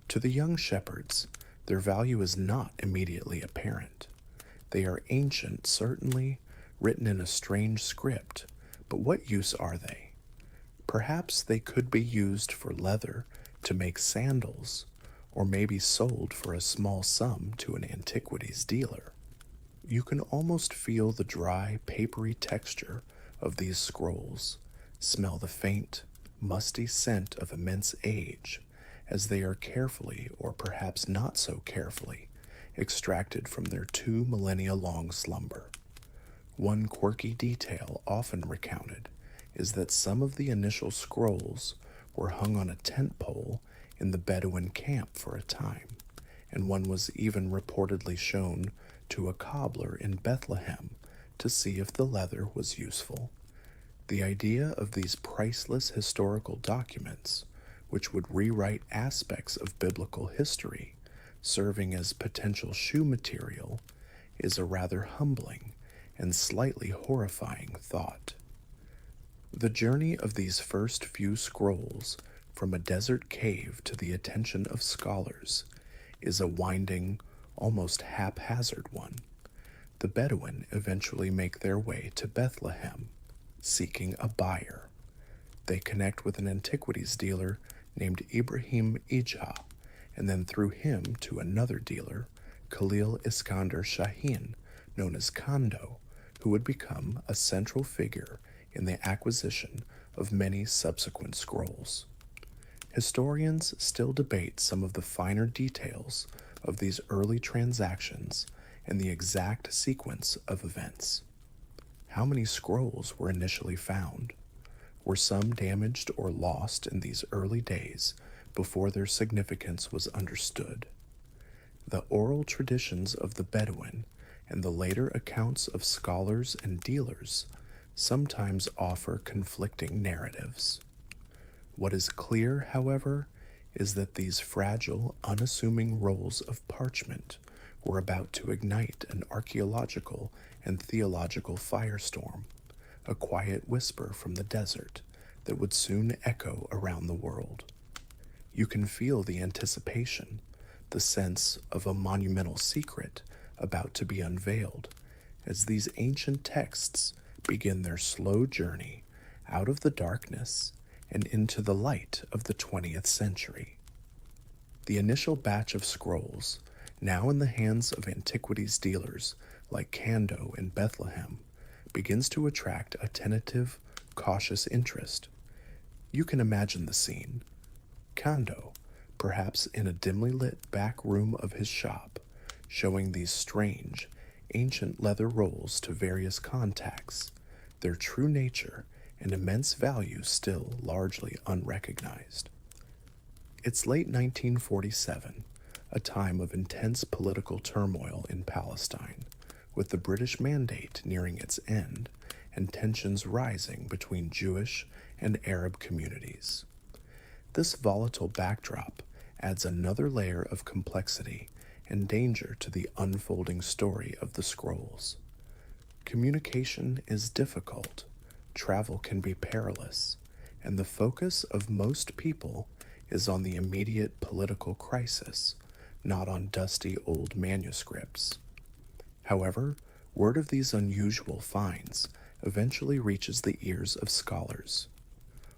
To the young shepherds, their value is not immediately apparent. They are ancient, certainly, written in a strange script, but what use are they? Perhaps they could be used for leather to make sandals, or maybe sold for a small sum to an antiquities dealer. You can almost feel the dry, papery texture of these scrolls, smell the faint, musty scent of immense age as they are carefully, or perhaps not so carefully, extracted from their 2 millennia long slumber. One quirky detail often recounted is that some of the initial scrolls were hung on a tent pole in the Bedouin camp for a time, and one was even reportedly shown to a cobbler in Bethlehem to see if the leather was useful. The idea of these priceless historical documents, which would rewrite aspects of biblical history, serving as potential shoe material, is a rather humbling and slightly horrifying thought. The journey of these first few scrolls from a desert cave to the attention of scholars is a winding, almost haphazard one. The Bedouin eventually make their way to Bethlehem, seeking a buyer. They connect with an antiquities dealer named Ibrahim Ija, and then through him to another dealer, Khalil Iskander Shahin, known as Kando, who would become a central figure in the acquisition of many subsequent scrolls. Historians still debate some of the finer details of these early transactions and the exact sequence of events. How many scrolls were initially found? Were some damaged or lost in these early days before their significance was understood? The oral traditions of the Bedouin and the later accounts of scholars and dealers sometimes offer conflicting narratives. What is clear, however, is that these fragile, unassuming rolls of parchment were about to ignite an archaeological and theological firestorm, a quiet whisper from the desert that would soon echo around the world. You can feel the anticipation, the sense of a monumental secret about to be unveiled, as these ancient texts begin their slow journey out of the darkness and into the light of the 20th century. The initial batch of scrolls, now in the hands of antiquities dealers like Kando in Bethlehem, begins to attract a tentative, cautious interest. You can imagine the scene. Kando, perhaps in a dimly lit back room of his shop, showing these strange, ancient leather rolls to various contacts, their true nature and immense value still largely unrecognized. It's late 1947, a time of intense political turmoil in Palestine, with the British Mandate nearing its end and tensions rising between Jewish and Arab communities. This volatile backdrop adds another layer of complexity and danger to the unfolding story of the scrolls. Communication is difficult, travel can be perilous, and the focus of most people is on the immediate political crisis, not on dusty old manuscripts. However, word of these unusual finds eventually reaches the ears of scholars.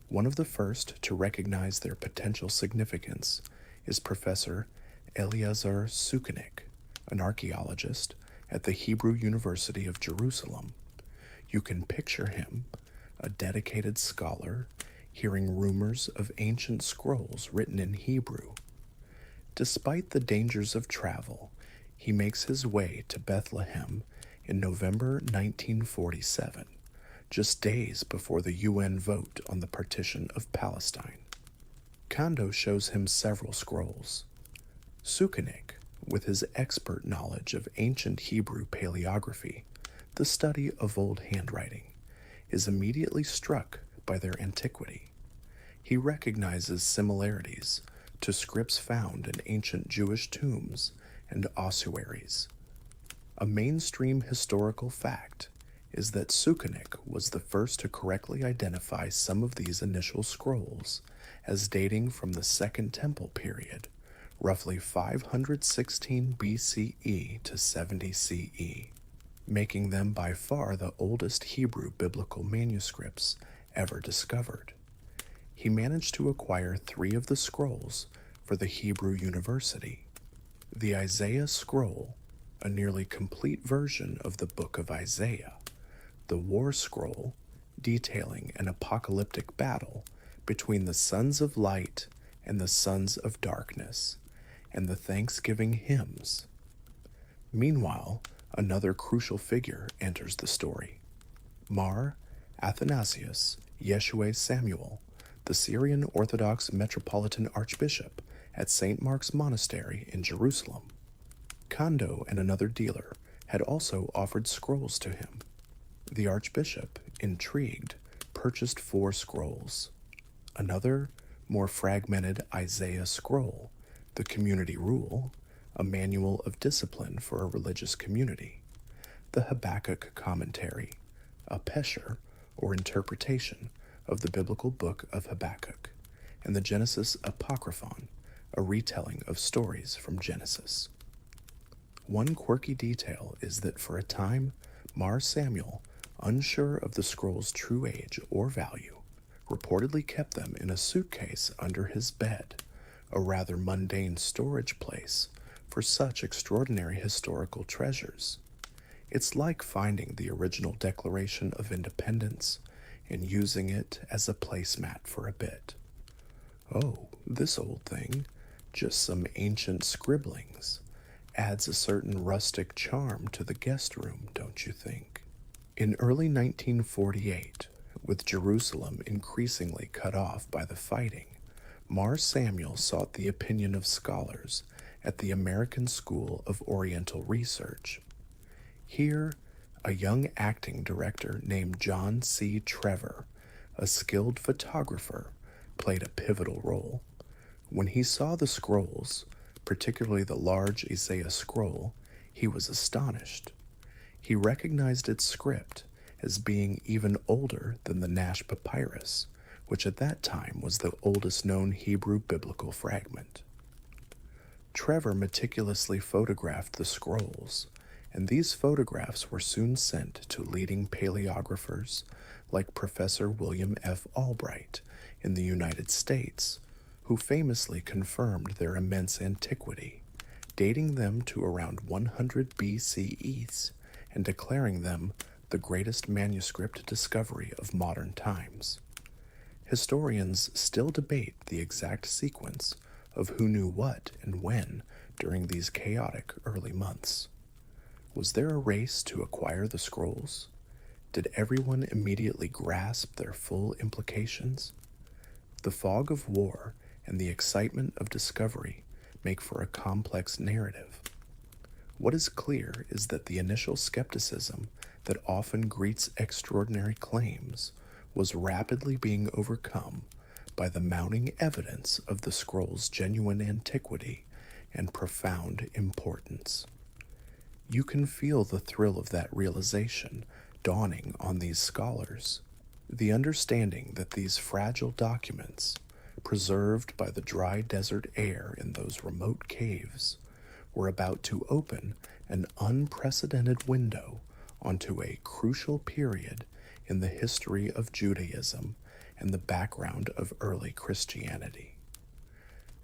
One of the first to recognize their potential significance is Professor Eliezer Sukenik, an archaeologist at the Hebrew University of Jerusalem. You can picture him, a dedicated scholar, hearing rumors of ancient scrolls written in Hebrew. Despite the dangers of travel, he makes his way to Bethlehem in November 1947, just days before the UN vote on the partition of Palestine. Kondo shows him several scrolls. Sukenik, with his expert knowledge of ancient Hebrew paleography, the study of old handwriting, is immediately struck by their antiquity. He recognizes similarities to scripts found in ancient Jewish tombs and ossuaries. A mainstream historical fact is that Sukenik was the first to correctly identify some of these initial scrolls as dating from the Second Temple period, roughly 516 BCE to 70 CE, making them by far the oldest Hebrew biblical manuscripts ever discovered. He managed to acquire 3 of the scrolls for the Hebrew University. The Isaiah Scroll, a nearly complete version of the Book of Isaiah, the War Scroll, detailing an apocalyptic battle between the sons of light and the sons of darkness, and the Thanksgiving hymns. Meanwhile, another crucial figure enters the story. Mar Athanasius Yeshua Samuel, the Syrian Orthodox Metropolitan Archbishop at St. Mark's Monastery in Jerusalem. Kondo and another dealer had also offered scrolls to him. The Archbishop, intrigued, purchased 4 scrolls. Another, more fragmented Isaiah scroll, the Community Rule, a manual of discipline for a religious community. The Habakkuk Commentary, a pesher, or interpretation of the biblical book of Habakkuk, and the Genesis Apocryphon, a retelling of stories from Genesis. One quirky detail is that for a time, Mar Samuel, unsure of the scroll's true age or value, reportedly kept them in a suitcase under his bed, a rather mundane storage place for such extraordinary historical treasures. It's like finding the original Declaration of Independence and using it as a placemat for a bit. Oh, this old thing, just some ancient scribblings, adds a certain rustic charm to the guest room, don't you think? In early 1948, with Jerusalem increasingly cut off by the fighting, Mar Samuel sought the opinion of scholars at the American School of Oriental Research. Here, a young acting director named John C. Trevor, a skilled photographer, played a pivotal role. When he saw the scrolls, particularly the large Isaiah scroll, he was astonished. He recognized its script as being even older than the Nash Papyrus, which at that time was the oldest known Hebrew biblical fragment. Trevor meticulously photographed the scrolls, and these photographs were soon sent to leading paleographers like Professor William F. Albright in the United States, who famously confirmed their immense antiquity, dating them to around 100 BCE and declaring them the greatest manuscript discovery of modern times. Historians still debate the exact sequence of who knew what and when during these chaotic early months. Was there a race to acquire the scrolls? Did everyone immediately grasp their full implications? The fog of war and the excitement of discovery make for a complex narrative. What is clear is that the initial skepticism that often greets extraordinary claims was rapidly being overcome by the mounting evidence of the scroll's genuine antiquity and profound importance. You can feel the thrill of that realization dawning on these scholars. The understanding that these fragile documents, preserved by the dry desert air in those remote caves, were about to open an unprecedented window onto a crucial period in the history of Judaism and the background of early Christianity.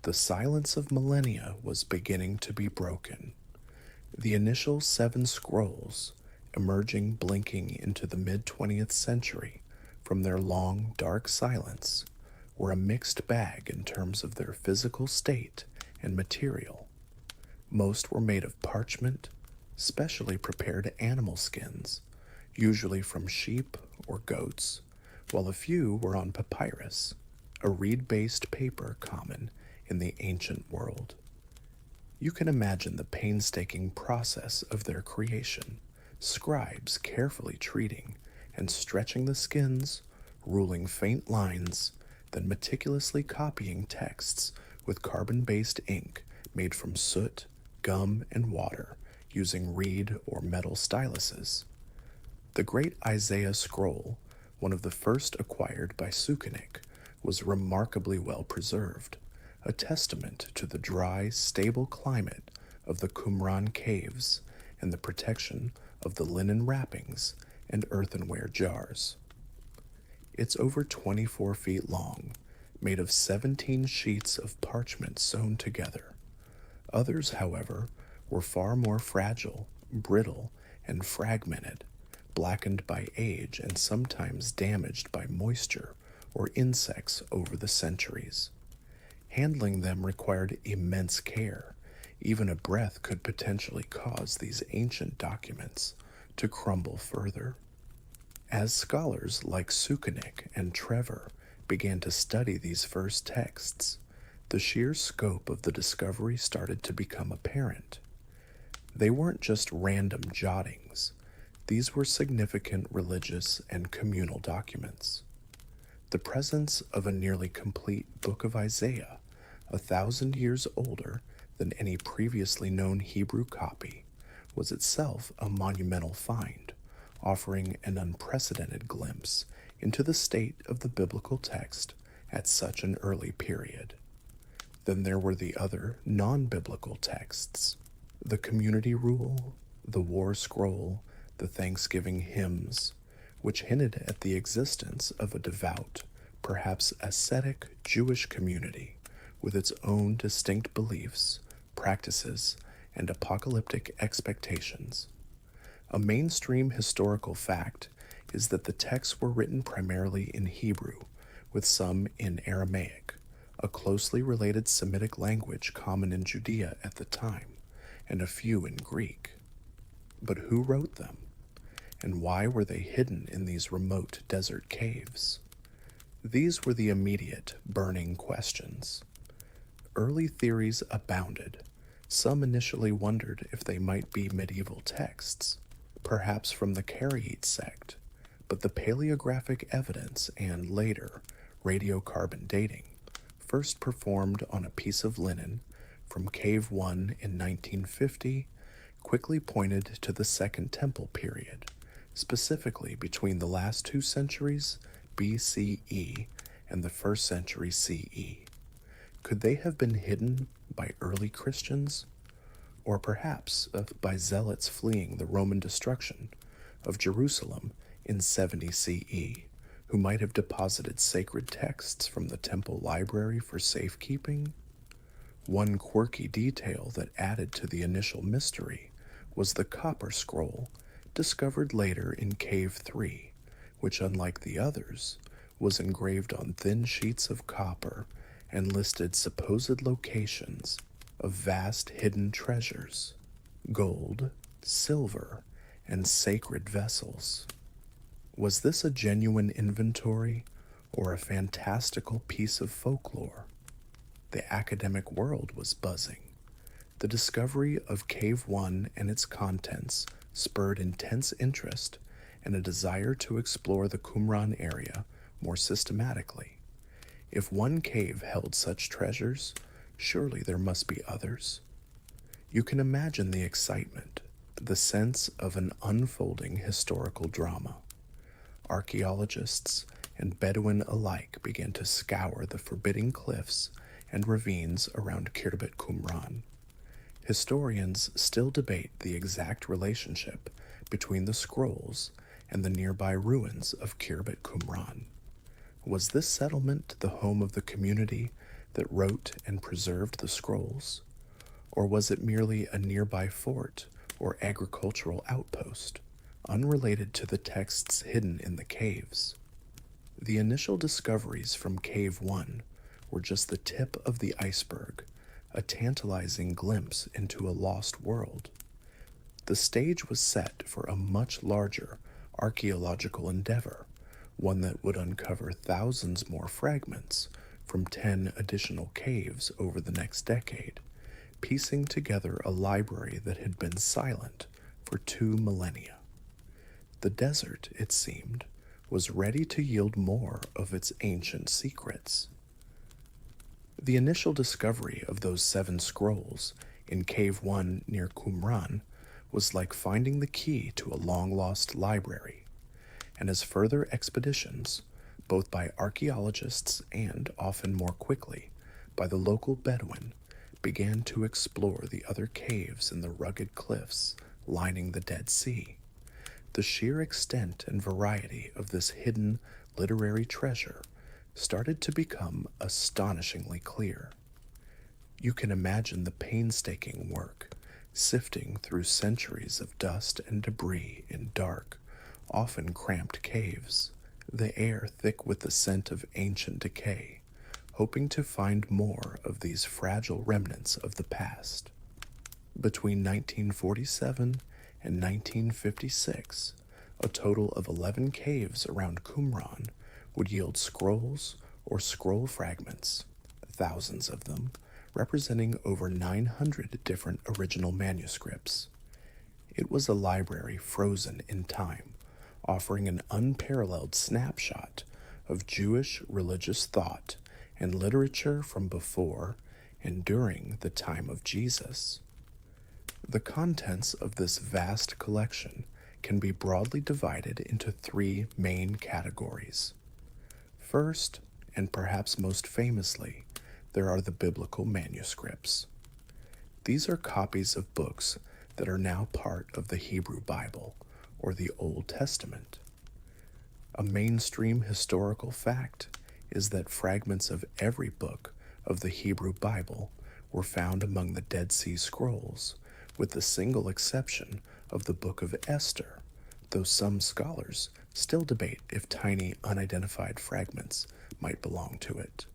The silence of millennia was beginning to be broken. The initial 7 scrolls, emerging blinking into the mid-20th century from their long, dark silence, were a mixed bag in terms of their physical state and material. Most were made of parchment, specially prepared animal skins, usually from sheep or goats, while a few were on papyrus, a reed-based paper common in the ancient world. You can imagine the painstaking process of their creation, scribes carefully treating and stretching the skins, ruling faint lines, then meticulously copying texts with carbon-based ink made from soot, gum, and water using reed or metal styluses. The great Isaiah scroll, one of the first acquired by Sukenik, was remarkably well preserved, a testament to the dry, stable climate of the Qumran caves and the protection of the linen wrappings and earthenware jars. It's over 24 feet long, made of 17 sheets of parchment sewn together. Others, however, were far more fragile, brittle, and fragmented, blackened by age and sometimes damaged by moisture or insects over the centuries. Handling them required immense care. Even a breath could potentially cause these ancient documents to crumble further. As scholars like Sukenik and Trevor began to study these first texts, the sheer scope of the discovery started to become apparent. They weren't just random jottings. These were significant religious and communal documents. The presence of a nearly complete Book of Isaiah, 1,000 years older than any previously known Hebrew copy, was itself a monumental find, offering an unprecedented glimpse into the state of the biblical text at such an early period. Then there were the other non-biblical texts, the community rule, the war scroll, the Thanksgiving hymns, which hinted at the existence of a devout, perhaps ascetic Jewish community with its own distinct beliefs, practices, and apocalyptic expectations. A mainstream historical fact is that the texts were written primarily in Hebrew, with some in Aramaic, a closely related Semitic language common in Judea at the time, and a few in Greek. But who wrote them? And why were they hidden in these remote desert caves? These were the immediate, burning questions. Early theories abounded. Some initially wondered if they might be medieval texts, perhaps from the Karaite sect, but the paleographic evidence and, later, radiocarbon dating, first performed on a piece of linen from Cave 1 in 1950, quickly pointed to the Second Temple period, specifically between the last 2 centuries BCE and the 1st century CE. Could they have been hidden by early Christians? Or perhaps by zealots fleeing the Roman destruction of Jerusalem in 70 CE, who might have deposited sacred texts from the temple library for safekeeping? One quirky detail that added to the initial mystery was the copper scroll discovered later in Cave 3, which, unlike the others, was engraved on thin sheets of copper and listed supposed locations of vast hidden treasures, gold, silver, and sacred vessels. Was this a genuine inventory or a fantastical piece of folklore? The academic world was buzzing. The discovery of Cave 1 and its contents spurred intense interest and a desire to explore the Qumran area more systematically. If one cave held such treasures, surely there must be others. You can imagine the excitement, the sense of an unfolding historical drama. Archaeologists and Bedouin alike began to scour the forbidding cliffs and ravines around Khirbet Qumran. Historians still debate the exact relationship between the scrolls and the nearby ruins of Khirbet Qumran. Was this settlement the home of the community that wrote and preserved the scrolls? Or was it merely a nearby fort or agricultural outpost, unrelated to the texts hidden in the caves? The initial discoveries from Cave 1 were just the tip of the iceberg, a tantalizing glimpse into a lost world. The stage was set for a much larger archaeological endeavor, one that would uncover thousands more fragments from 10 additional caves over the next decade, piecing together a library that had been silent for 2 millennia. The desert, it seemed, was ready to yield more of its ancient secrets. The initial discovery of those 7 scrolls in Cave 1 near Qumran was like finding the key to a long-lost library, and as further expeditions, both by archaeologists and, often more quickly, by the local Bedouin, began to explore the other caves in the rugged cliffs lining the Dead Sea, the sheer extent and variety of this hidden literary treasure started to become astonishingly clear. You can imagine the painstaking work, sifting through centuries of dust and debris in dark, often cramped caves, the air thick with the scent of ancient decay, hoping to find more of these fragile remnants of the past. Between 1947 and 1956, a total of 11 caves around Qumran would yield scrolls or scroll fragments, thousands of them, representing over 900 different original manuscripts. It was a library frozen in time, offering an unparalleled snapshot of Jewish religious thought and literature from before and during the time of Jesus. The contents of this vast collection can be broadly divided into 3 main categories. First, and perhaps most famously, there are the biblical manuscripts. These are copies of books that are now part of the Hebrew Bible, or the Old Testament. A mainstream historical fact is that fragments of every book of the Hebrew Bible were found among the Dead Sea Scrolls, with the single exception of the Book of Esther, though some scholars still debate if tiny unidentified fragments might belong to it.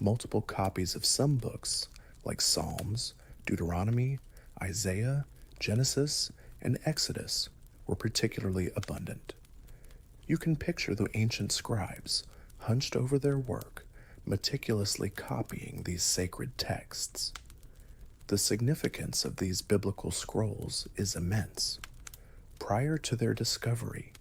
Multiple copies of some books, like Psalms, Deuteronomy, Isaiah, Genesis, and Exodus, were particularly abundant. You can picture the ancient scribes, hunched over their work, meticulously copying these sacred texts. The significance of these biblical scrolls is immense. Prior to their discovery,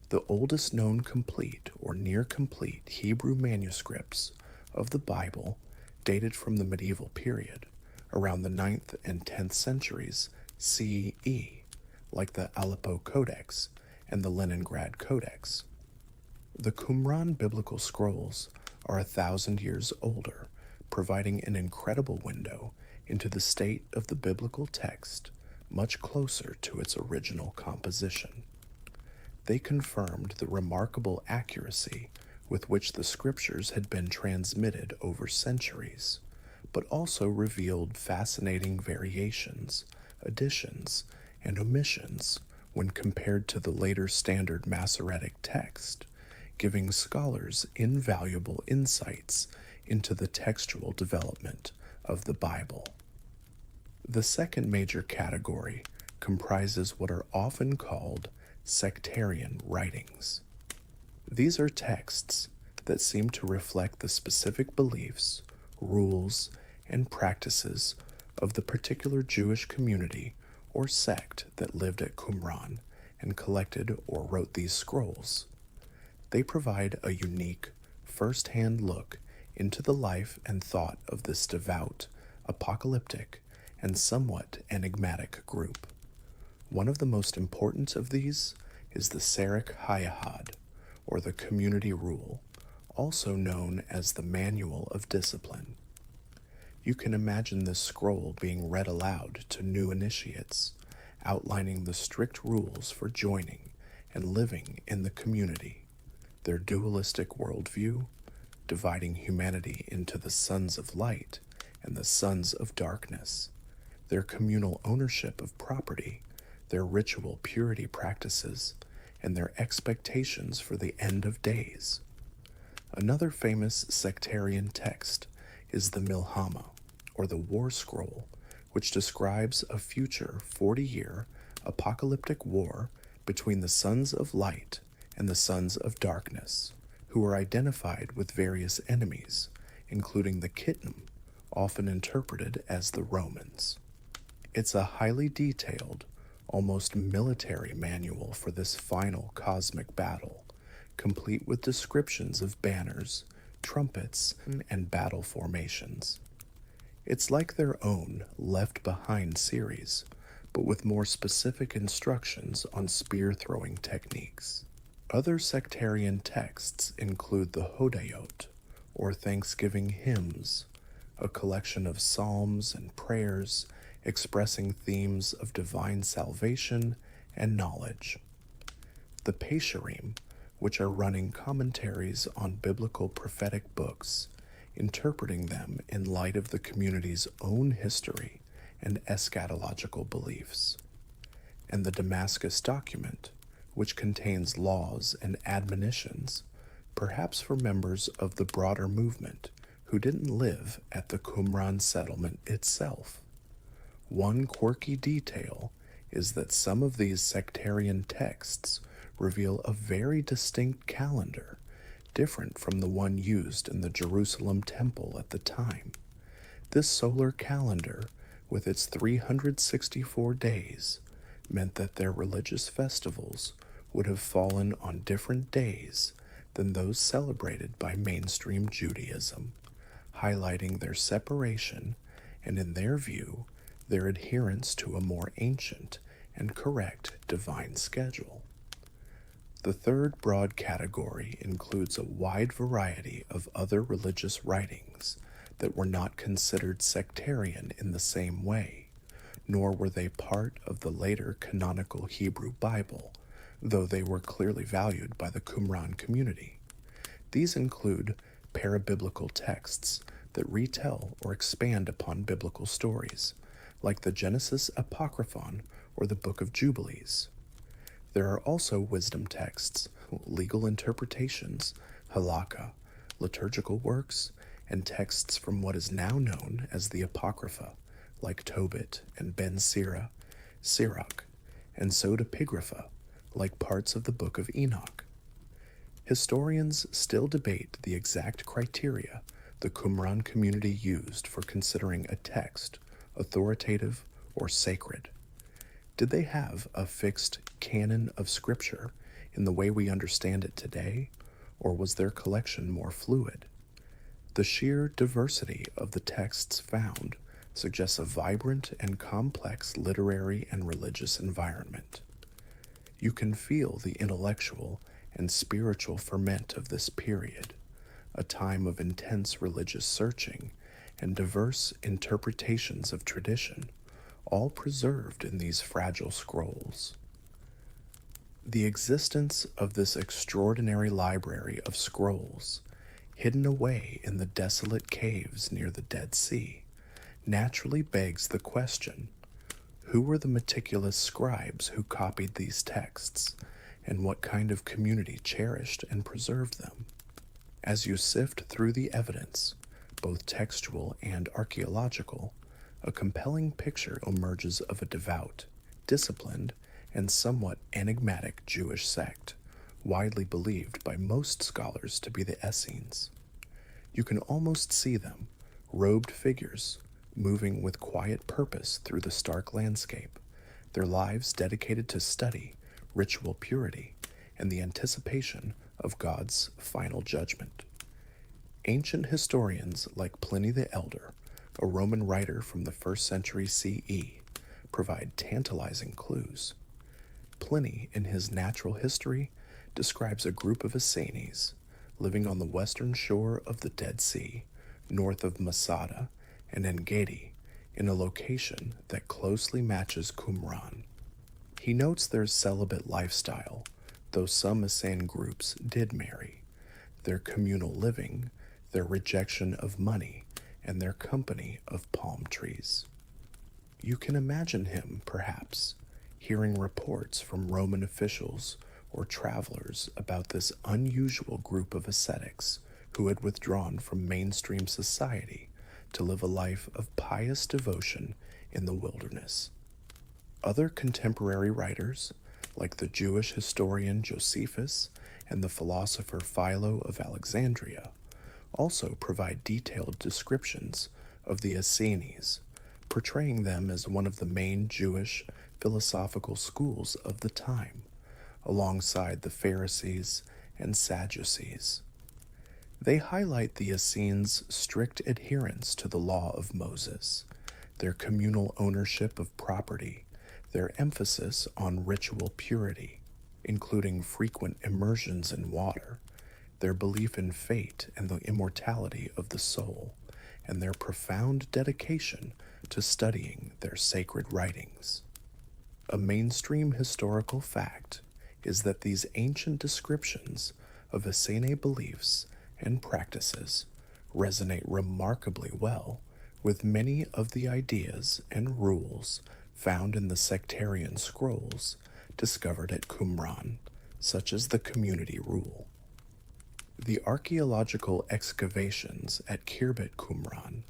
the oldest known complete or near complete Hebrew manuscripts of the Bible dated from the medieval period, around the 9th and 10th centuries CE, like the Aleppo Codex and the Leningrad Codex. The Qumran biblical scrolls are 1,000 years older, providing an incredible window into the state of the biblical text, much closer to its original composition. They confirmed the remarkable accuracy with which the scriptures had been transmitted over centuries, but also revealed fascinating variations, additions, and omissions when compared to the later standard Masoretic text, giving scholars invaluable insights into the textual development of the Bible. The second major category comprises what are often called sectarian writings. These are texts that seem to reflect the specific beliefs, rules, and practices of the particular Jewish community or sect that lived at Qumran and collected or wrote these scrolls. They provide a unique, first-hand look into the life and thought of this devout, apocalyptic, and somewhat enigmatic group. One of the most important of these is the Serach Hayahad, or the Community Rule, also known as the Manual of Discipline. You can imagine this scroll being read aloud to new initiates, outlining the strict rules for joining and living in the community, their dualistic worldview, dividing humanity into the sons of light and the sons of darkness, their communal ownership of property, their ritual purity practices, and their expectations for the end of days. Another famous sectarian text is the Milhama, or the War Scroll, which describes a future 40-year apocalyptic war between the sons of light and the sons of darkness, who are identified with various enemies, including the Kittim, often interpreted as the Romans. It's a highly detailed, almost military manual for this final cosmic battle, complete with descriptions of banners, trumpets, and battle formations. It's like their own Left Behind series, but with more specific instructions on spear-throwing techniques. Other sectarian texts include the Hodayot, or Thanksgiving hymns, a collection of psalms and prayers expressing themes of divine salvation and knowledge. The Pesharim, which are running commentaries on biblical prophetic books, interpreting them in light of the community's own history and eschatological beliefs. And the Damascus document, which contains laws and admonitions, perhaps for members of the broader movement who didn't live at the Qumran settlement itself. One quirky detail is that some of these sectarian texts reveal a very distinct calendar, different from the one used in the Jerusalem temple at the time. This solar calendar, with its 364 days, meant that their religious festivals would have fallen on different days than those celebrated by mainstream Judaism, highlighting their separation and, in their view, their adherence to a more ancient and correct divine schedule. The third broad category includes a wide variety of other religious writings that were not considered sectarian in the same way, nor were they part of the later canonical Hebrew Bible, though they were clearly valued by the Qumran community. These include parabiblical texts that retell or expand upon biblical stories, like the Genesis Apocryphon or the Book of Jubilees. There are also wisdom texts, legal interpretations, halakha, liturgical works, and texts from what is now known as the Apocrypha, like Tobit and Ben Sira, Sirach, and Sotapigrapha, like parts of the Book of Enoch. Historians still debate the exact criteria the Qumran community used for considering a text authoritative or sacred. Did they have a fixed canon of scripture in the way we understand it today, or was their collection more fluid? The sheer diversity of the texts found suggests a vibrant and complex literary and religious environment. You can feel the intellectual and spiritual ferment of this period, a time of intense religious searching and diverse interpretations of tradition, all preserved in these fragile scrolls. The existence of this extraordinary library of scrolls, hidden away in the desolate caves near the Dead Sea, naturally begs the question: who were the meticulous scribes who copied these texts, and what kind of community cherished and preserved them? As you sift through the evidence, both textual and archaeological, a compelling picture emerges of a devout, disciplined, and somewhat enigmatic Jewish sect, widely believed by most scholars to be the Essenes. You can almost see them, robed figures, moving with quiet purpose through the stark landscape, their lives dedicated to study, ritual purity, and the anticipation of God's final judgment. Ancient historians like Pliny the Elder, a Roman writer from the 1st century CE, provide tantalizing clues. Pliny, in his Natural History, describes a group of Essenes living on the western shore of the Dead Sea, north of Masada and En-Gedi, in a location that closely matches Qumran. He notes their celibate lifestyle, though some Essene groups did marry, their communal living, their rejection of money, and their company of palm trees. You can imagine him, perhaps, hearing reports from Roman officials or travelers about this unusual group of ascetics who had withdrawn from mainstream society to live a life of pious devotion in the wilderness. Other contemporary writers, like the Jewish historian Josephus and the philosopher Philo of Alexandria, also provide detailed descriptions of the Essenes, portraying them as one of the main Jewish philosophical schools of the time, alongside the Pharisees and Sadducees. They highlight the Essenes' strict adherence to the law of Moses, their communal ownership of property, their emphasis on ritual purity, including frequent immersions in water, their belief in fate and the immortality of the soul, and their profound dedication to studying their sacred writings. A mainstream historical fact is that these ancient descriptions of Essene beliefs and practices resonate remarkably well with many of the ideas and rules found in the sectarian scrolls discovered at Qumran, such as the community rule. The archaeological excavations at Khirbet Qumran,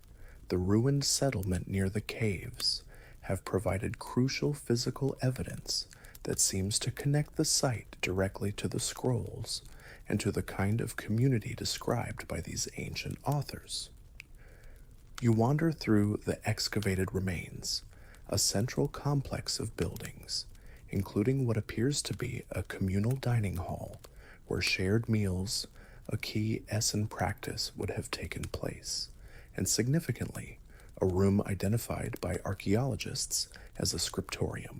the ruined settlement near the caves, have provided crucial physical evidence that seems to connect the site directly to the scrolls and to the kind of community described by these ancient authors. You wander through the excavated remains, a central complex of buildings, including what appears to be a communal dining hall where shared meals, a key Essene practice, would have taken place, and significantly, a room identified by archaeologists as a scriptorium.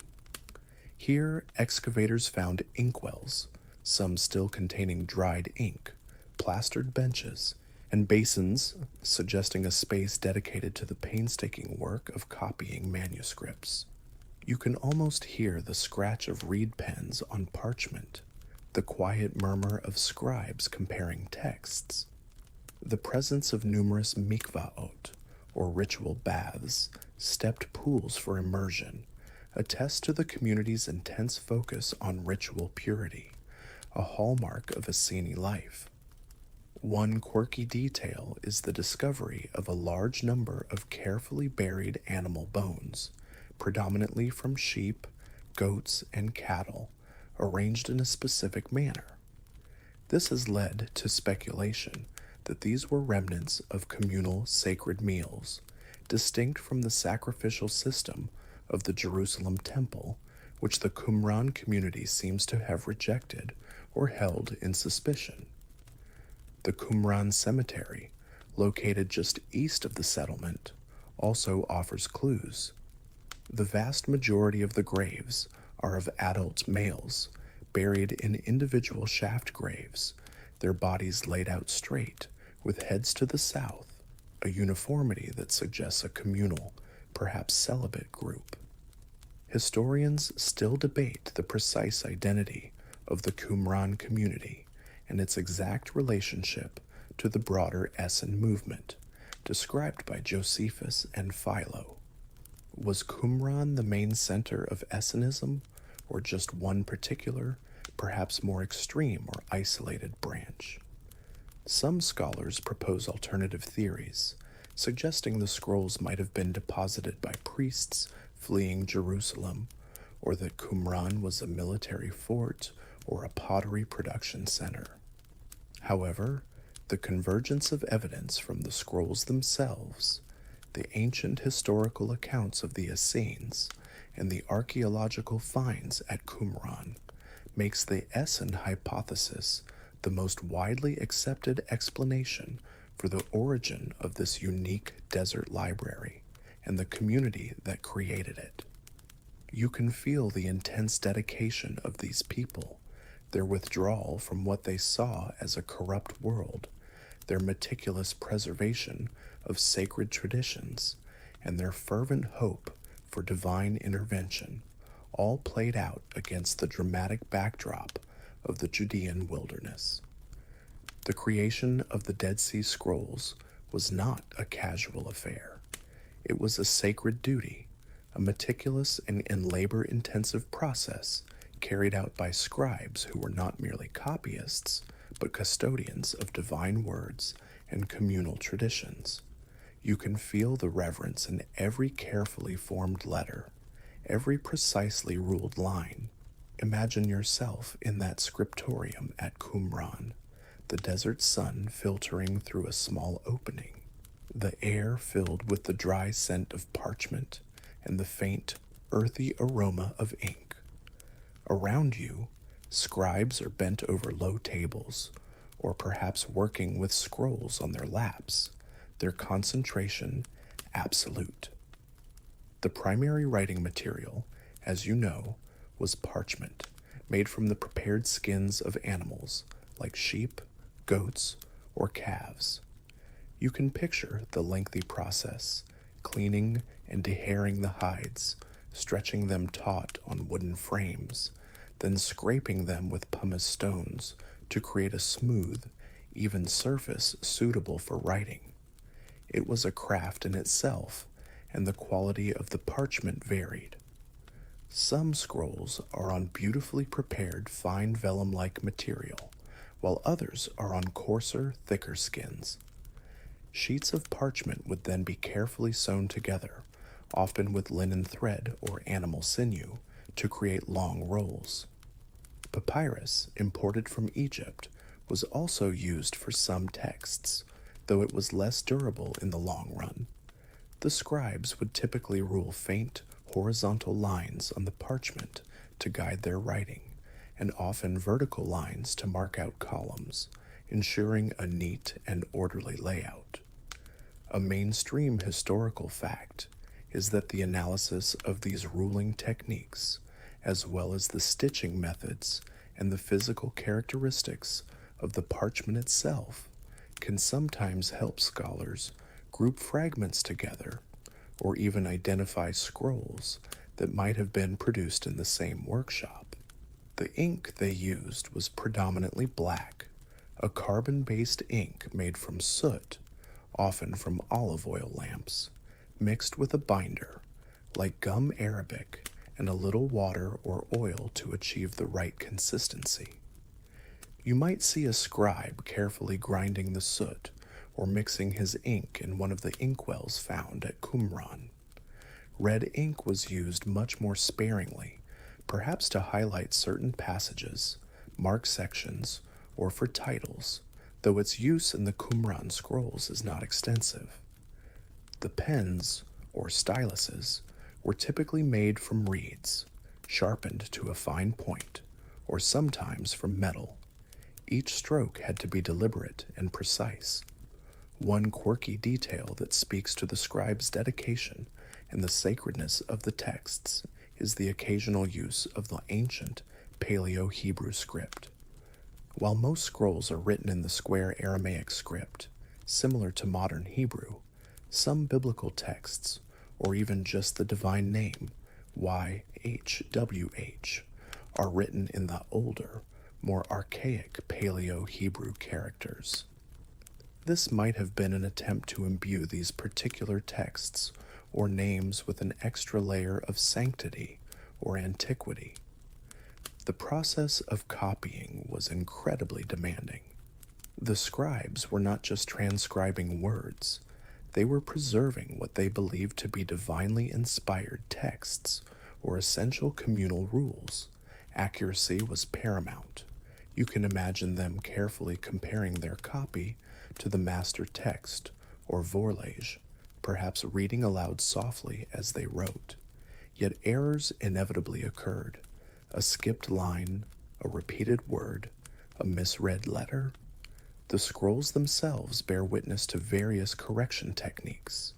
Here, excavators found inkwells, some still containing dried ink, plastered benches, and basins suggesting a space dedicated to the painstaking work of copying manuscripts. You can almost hear the scratch of reed pens on parchment, the quiet murmur of scribes comparing texts. The presence of numerous mikvaot, or ritual baths, stepped pools for immersion, attests to the community's intense focus on ritual purity, a hallmark of Essene life. One quirky detail is the discovery of a large number of carefully buried animal bones, predominantly from sheep, goats, and cattle, arranged in a specific manner. This has led to speculation that these were remnants of communal sacred meals, distinct from the sacrificial system of the Jerusalem temple, which the Qumran community seems to have rejected or held in suspicion. The Qumran cemetery, located just east of the settlement, also offers clues. The vast majority of the graves are of adult males, buried in individual shaft graves, their bodies laid out straight, with heads to the south, a uniformity that suggests a communal, perhaps celibate group. Historians still debate the precise identity of the Qumran community and its exact relationship to the broader Essene movement, described by Josephus and Philo. Was Qumran the main center of Essenism, or just one particular, perhaps more extreme or isolated branch? Some scholars propose alternative theories, suggesting the scrolls might have been deposited by priests fleeing Jerusalem, or that Qumran was a military fort or a pottery production center. However, the convergence of evidence from the scrolls themselves, the ancient historical accounts of the Essenes, and the archaeological finds at Qumran makes the Essen hypothesis the most widely accepted explanation for the origin of this unique desert library and the community that created it. You can feel the intense dedication of these people, their withdrawal from what they saw as a corrupt world, their meticulous preservation of sacred traditions, and their fervent hope for divine intervention, all played out against the dramatic backdrop of the Judean wilderness. The creation of the Dead Sea Scrolls was not a casual affair. It was a sacred duty, a meticulous and labor-intensive process carried out by scribes who were not merely copyists, but custodians of divine words and communal traditions. You can feel the reverence in every carefully formed letter, every precisely ruled line. Imagine yourself in that scriptorium at Qumran, the desert sun filtering through a small opening, the air filled with the dry scent of parchment and the faint, earthy aroma of ink. Around you, scribes are bent over low tables, or perhaps working with scrolls on their laps, their concentration absolute. The primary writing material, as you know, was parchment, made from the prepared skins of animals like sheep, goats, or calves. You can picture the lengthy process, cleaning and dehairing the hides, stretching them taut on wooden frames, then scraping them with pumice stones to create a smooth, even surface suitable for writing. It was a craft in itself, and the quality of the parchment varied. Some scrolls are on beautifully prepared fine vellum-like material, while others are on coarser, thicker skins. Sheets of parchment would then be carefully sewn together, often with linen thread or animal sinew, to create long rolls. Papyrus, imported from Egypt, was also used for some texts, though it was less durable in the long run. The scribes would typically rule faint, horizontal lines on the parchment to guide their writing, and often vertical lines to mark out columns, ensuring a neat and orderly layout. A mainstream historical fact is that the analysis of these ruling techniques, as well as the stitching methods and the physical characteristics of the parchment itself, can sometimes help scholars group fragments together or even identify scrolls that might have been produced in the same workshop. The ink they used was predominantly black, a carbon-based ink made from soot, often from olive oil lamps, mixed with a binder, like gum arabic, and a little water or oil to achieve the right consistency. You might see a scribe carefully grinding the soot or mixing his ink in one of the inkwells found at Qumran. Red ink was used much more sparingly, perhaps to highlight certain passages, mark sections, or for titles, though its use in the Qumran scrolls is not extensive. The pens, or styluses, were typically made from reeds, sharpened to a fine point, or sometimes from metal. Each stroke had to be deliberate and precise. One quirky detail that speaks to the scribe's dedication and the sacredness of the texts is the occasional use of the ancient Paleo-Hebrew script. While most scrolls are written in the square Aramaic script, similar to modern Hebrew, some biblical texts, or even just the divine name, YHWH, are written in the older, more archaic Paleo-Hebrew characters. This might have been an attempt to imbue these particular texts or names with an extra layer of sanctity or antiquity. The process of copying was incredibly demanding. The scribes were not just transcribing words, they were preserving what they believed to be divinely inspired texts or essential communal rules. Accuracy was paramount. You can imagine them carefully comparing their copy to the master text or vorlage, perhaps reading aloud softly as they wrote. Yet errors inevitably occurred. A skipped line, a repeated word, a misread letter. The scrolls themselves bear witness to various correction techniques.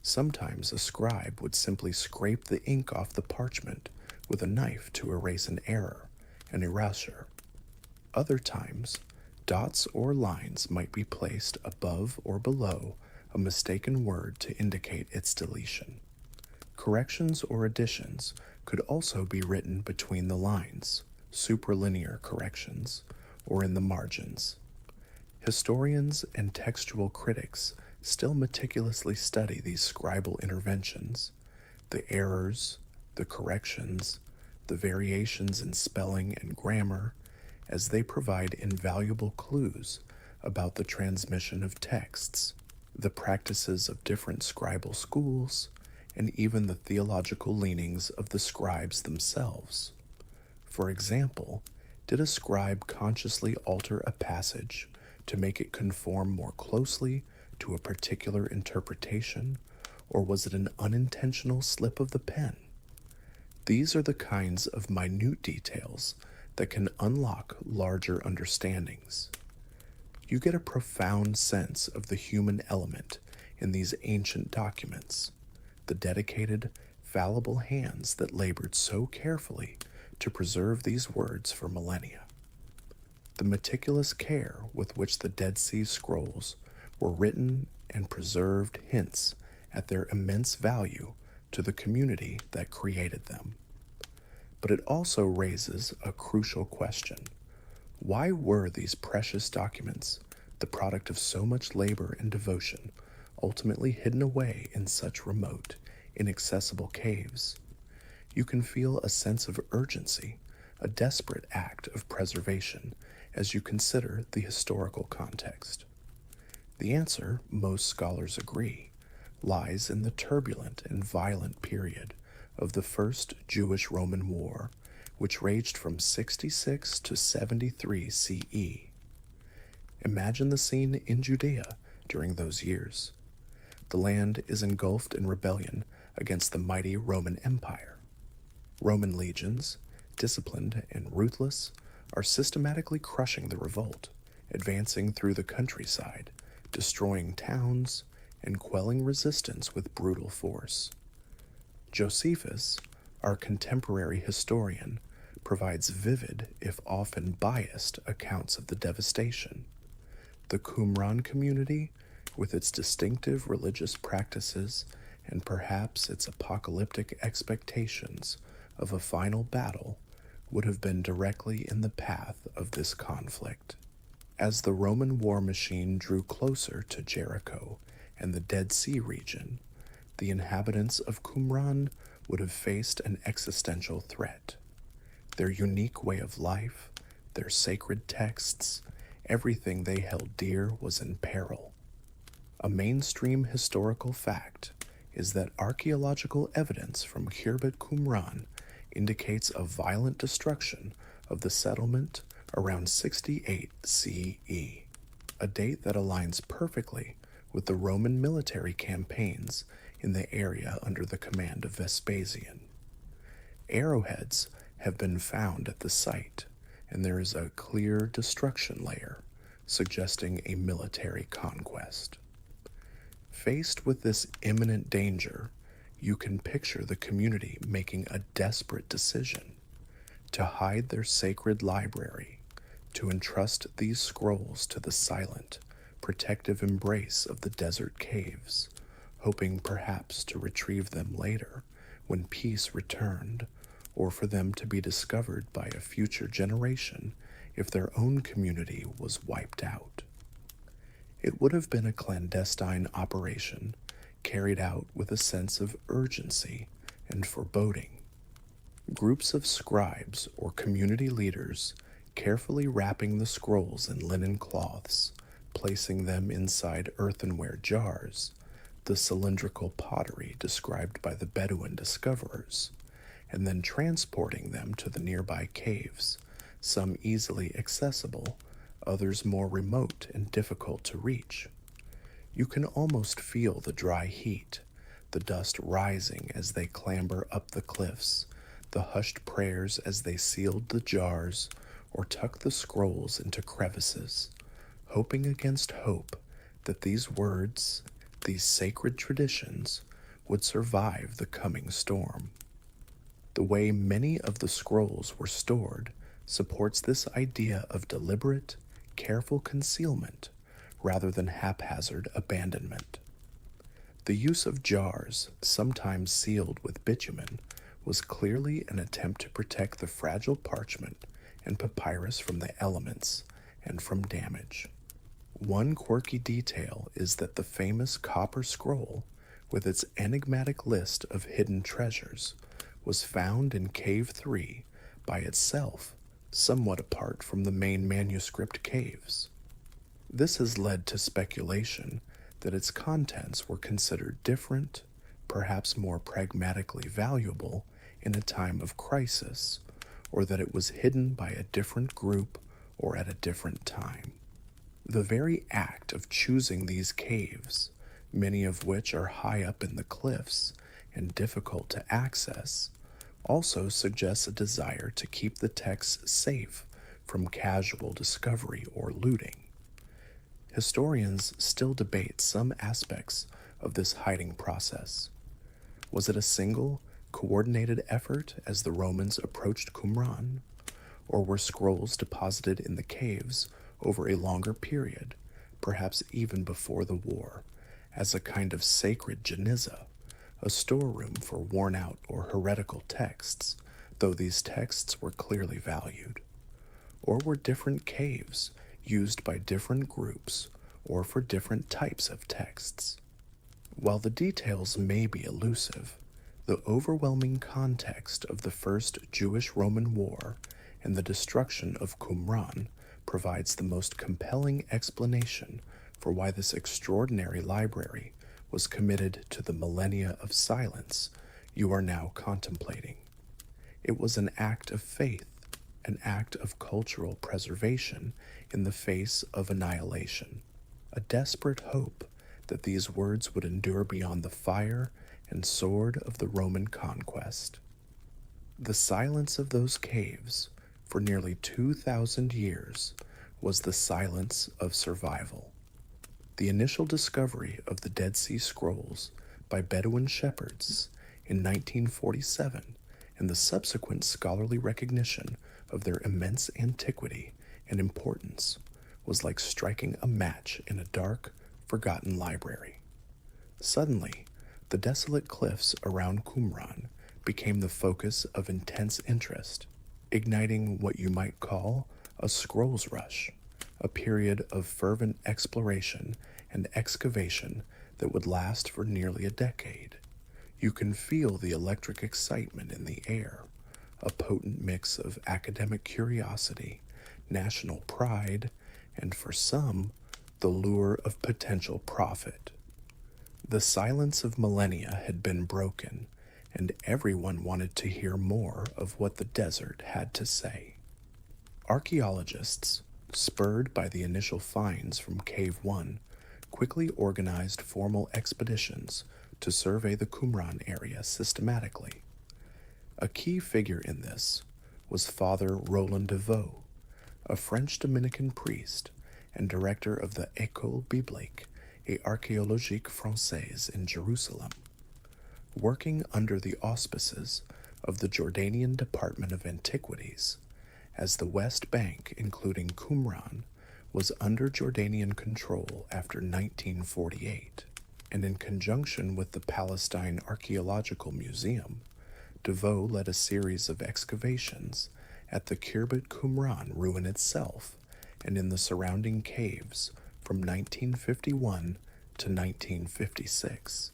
Sometimes a scribe would simply scrape the ink off the parchment with a knife to erase an error, an erasure. Other times, dots or lines might be placed above or below a mistaken word to indicate its deletion. Corrections or additions could also be written between the lines, supralinear corrections, or in the margins. Historians and textual critics still meticulously study these scribal interventions, the errors, the corrections, the variations in spelling and grammar, as they provide invaluable clues about the transmission of texts, the practices of different scribal schools, and even the theological leanings of the scribes themselves. For example, did a scribe consciously alter a passage to make it conform more closely to a particular interpretation, or was it an unintentional slip of the pen? These are the kinds of minute details that can unlock larger understandings. You get a profound sense of the human element in these ancient documents, the dedicated, fallible hands that labored so carefully to preserve these words for millennia. The meticulous care with which the Dead Sea Scrolls were written and preserved hints at their immense value to the community that created them. But it also raises a crucial question. Why were these precious documents, the product of so much labor and devotion, ultimately hidden away in such remote, inaccessible caves? You can feel a sense of urgency, a desperate act of preservation, as you consider the historical context. The answer, most scholars agree, lies in the turbulent and violent period of the First Jewish-Roman War, which raged from 66 to 73 CE. Imagine the scene in Judea during those years. The land is engulfed in rebellion against the mighty Roman Empire. Roman legions, disciplined and ruthless, are systematically crushing the revolt, advancing through the countryside, destroying towns, and quelling resistance with brutal force. Josephus, our contemporary historian, provides vivid, if often biased, accounts of the devastation. The Qumran community, with its distinctive religious practices and perhaps its apocalyptic expectations of a final battle, would have been directly in the path of this conflict. As the Roman war machine drew closer to Jericho and the Dead Sea region, the inhabitants of Qumran would have faced an existential threat. Their unique way of life, their sacred texts, everything they held dear was in peril. A mainstream historical fact is that archaeological evidence from Khirbet Qumran indicates a violent destruction of the settlement around 68 CE, a date that aligns perfectly with the Roman military campaigns in the area under the command of Vespasian. Arrowheads have been found at the site, and there is a clear destruction layer, suggesting a military conquest. Faced with this imminent danger, you can picture the community making a desperate decision to hide their sacred library, to entrust these scrolls to the silent, protective embrace of the desert caves, hoping perhaps to retrieve them later when peace returned, or for them to be discovered by a future generation if their own community was wiped out. It would have been a clandestine operation carried out with a sense of urgency and foreboding. Groups of scribes or community leaders carefully wrapping the scrolls in linen cloths, placing them inside earthenware jars, the cylindrical pottery described by the Bedouin discoverers, and then transporting them to the nearby caves, some easily accessible, others more remote and difficult to reach. You can almost feel the dry heat, the dust rising as they clamber up the cliffs, the hushed prayers as they sealed the jars or tucked the scrolls into crevices, hoping against hope that these words, these sacred traditions, would survive the coming storm. The way many of the scrolls were stored supports this idea of deliberate, careful concealment rather than haphazard abandonment. The use of jars, sometimes sealed with bitumen, was clearly an attempt to protect the fragile parchment and papyrus from the elements and from damage. One quirky detail is that the famous copper scroll, with its enigmatic list of hidden treasures, was found in Cave 3 by itself, somewhat apart from the main manuscript caves. This has led to speculation that its contents were considered different, perhaps more pragmatically valuable in a time of crisis, or that it was hidden by a different group or at a different time. The very act of choosing these caves, many of which are high up in the cliffs and difficult to access, also suggests a desire to keep the texts safe from casual discovery or looting. Historians still debate some aspects of this hiding process. Was it a single, coordinated effort as the Romans approached Qumran, or were scrolls deposited in the caves over a longer period, perhaps even before the war, as a kind of sacred geniza, a storeroom for worn-out or heretical texts, though these texts were clearly valued? Or were different caves used by different groups or for different types of texts? While the details may be elusive, the overwhelming context of the First Jewish-Roman War and the destruction of Qumran provides the most compelling explanation for why this extraordinary library was committed to the millennia of silence you are now contemplating. It was an act of faith, an act of cultural preservation in the face of annihilation, a desperate hope that these words would endure beyond the fire and sword of the Roman conquest. The silence of those caves, for nearly 2,000 years, was the silence of survival. The initial discovery of the Dead Sea Scrolls by Bedouin shepherds in 1947 and the subsequent scholarly recognition of their immense antiquity and importance was like striking a match in a dark, forgotten library. Suddenly, the desolate cliffs around Qumran became the focus of intense interest, igniting what you might call a scrolls rush, a period of fervent exploration and excavation that would last for nearly a decade. You can feel the electric excitement in the air, a potent mix of academic curiosity, national pride, and for some, the lure of potential profit. The silence of millennia had been broken, and everyone wanted to hear more of what the desert had to say. Archaeologists, spurred by the initial finds from Cave 1, quickly organized formal expeditions to survey the Qumran area systematically. A key figure in this was Father Roland de Vaux, a French Dominican priest and director of the École Biblique et Archéologique Française in Jerusalem. Working under the auspices of the Jordanian Department of Antiquities, as the West Bank, including Qumran, was under Jordanian control after 1948, and in conjunction with the Palestine Archaeological Museum, de Vaux led a series of excavations at the Khirbet Qumran ruin itself and in the surrounding caves from 1951 to 1956.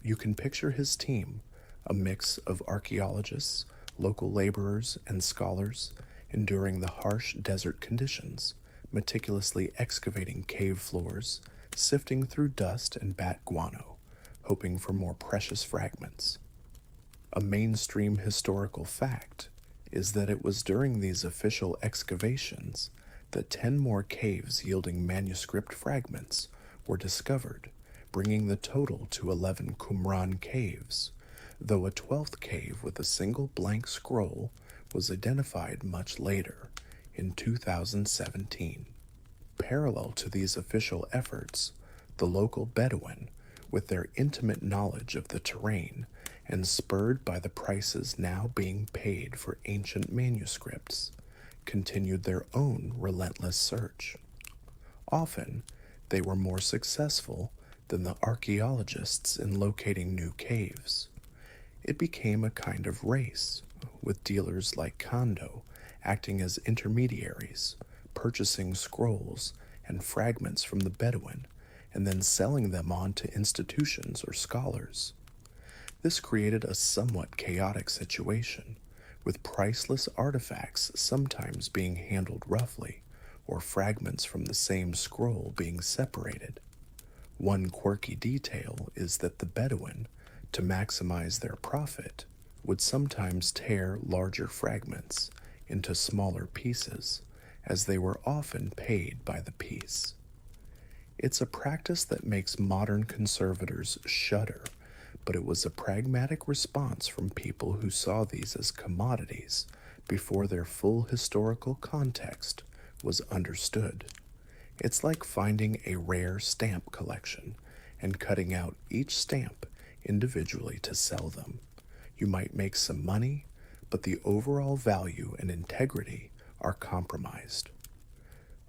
You can picture his team, a mix of archaeologists, local laborers, and scholars, enduring the harsh desert conditions, meticulously excavating cave floors, sifting through dust and bat guano, hoping for more precious fragments. A mainstream historical fact is that it was during these official excavations that 10 more caves yielding manuscript fragments were discovered, bringing the total to 11 Qumran caves, though a 12th cave with a single blank scroll was identified much later, in 2017. Parallel to these official efforts, the local Bedouin, with their intimate knowledge of the terrain and spurred by the prices now being paid for ancient manuscripts, continued their own relentless search. Often, they were more successful than the archaeologists in locating new caves. It became a kind of race, with dealers like Kondo acting as intermediaries, purchasing scrolls and fragments from the Bedouin and then selling them on to institutions or scholars. This created a somewhat chaotic situation, with priceless artifacts sometimes being handled roughly, or fragments from the same scroll being separated. One quirky detail is that the Bedouin, to maximize their profit, would sometimes tear larger fragments into smaller pieces, as they were often paid by the piece. It's a practice that makes modern conservators shudder, but it was a pragmatic response from people who saw these as commodities before their full historical context was understood. It's like finding a rare stamp collection and cutting out each stamp individually to sell them. You might make some money, but the overall value and integrity are compromised.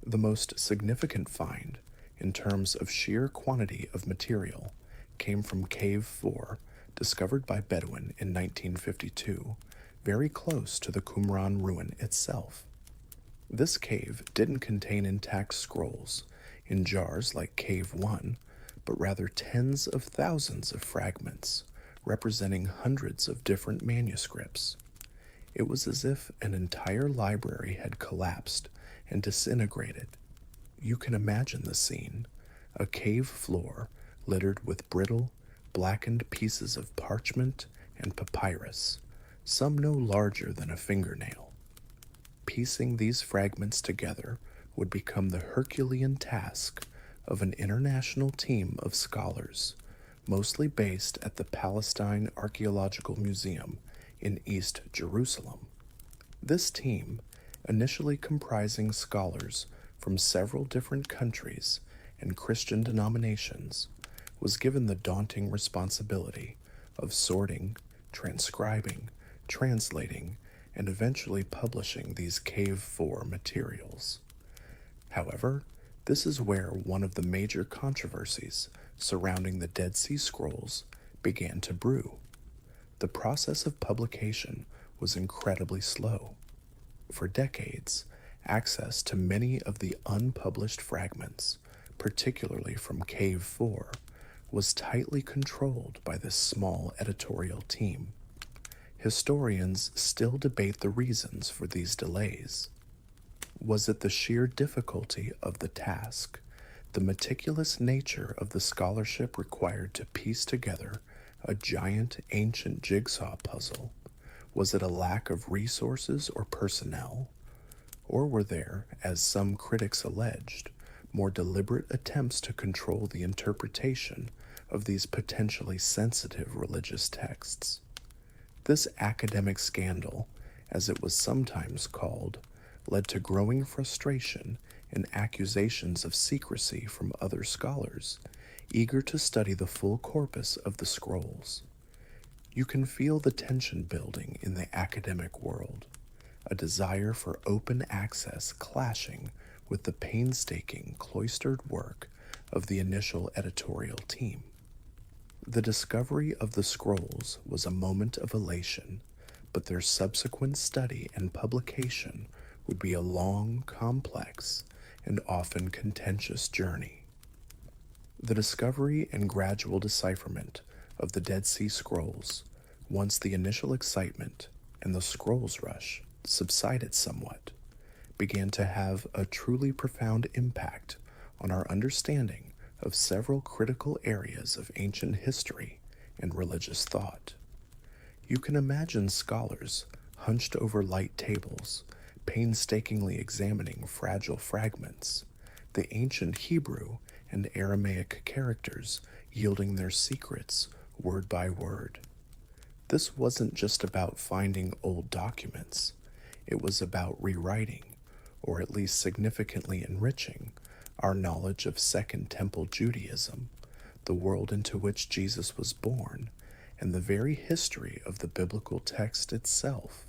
The most significant find, in terms of sheer quantity of material, came from Cave 4, discovered by Bedouin in 1952, very close to the Qumran ruin itself. This cave didn't contain intact scrolls in jars like Cave 1, but rather tens of thousands of fragments, representing hundreds of different manuscripts. It was as if an entire library had collapsed and disintegrated. You can imagine the scene, a cave floor littered with brittle, blackened pieces of parchment and papyrus, some no larger than a fingernail. Piecing these fragments together would become the Herculean task of an international team of scholars, mostly based at the Palestine Archaeological Museum in East Jerusalem. This team, initially comprising scholars from several different countries and Christian denominations, was given the daunting responsibility of sorting, transcribing, translating, and eventually publishing these Cave 4 materials. However, this is where one of the major controversies surrounding the Dead Sea Scrolls began to brew. The process of publication was incredibly slow. For decades, access to many of the unpublished fragments, particularly from Cave 4, was tightly controlled by this small editorial team. Historians still debate the reasons for these delays. Was it the sheer difficulty of the task, the meticulous nature of the scholarship required to piece together a giant ancient jigsaw puzzle? Was it a lack of resources or personnel? Or were there, as some critics alleged, more deliberate attempts to control the interpretation of these potentially sensitive religious texts? This academic scandal, as it was sometimes called, led to growing frustration and accusations of secrecy from other scholars, eager to study the full corpus of the scrolls. You can feel the tension building in the academic world, a desire for open access clashing with the painstaking, cloistered work of the initial editorial team. The discovery of the scrolls was a moment of elation, but their subsequent study and publication would be a long, complex, and often contentious journey. The discovery and gradual decipherment of the Dead Sea Scrolls, once the initial excitement and the scrolls rush subsided somewhat, began to have a truly profound impact on our understanding of several critical areas of ancient history and religious thought. You can imagine scholars hunched over light tables, painstakingly examining fragile fragments, the ancient Hebrew and Aramaic characters yielding their secrets word by word. This wasn't just about finding old documents, it was about rewriting, or at least significantly enriching, our knowledge of Second Temple Judaism, the world into which Jesus was born, and the very history of the biblical text itself.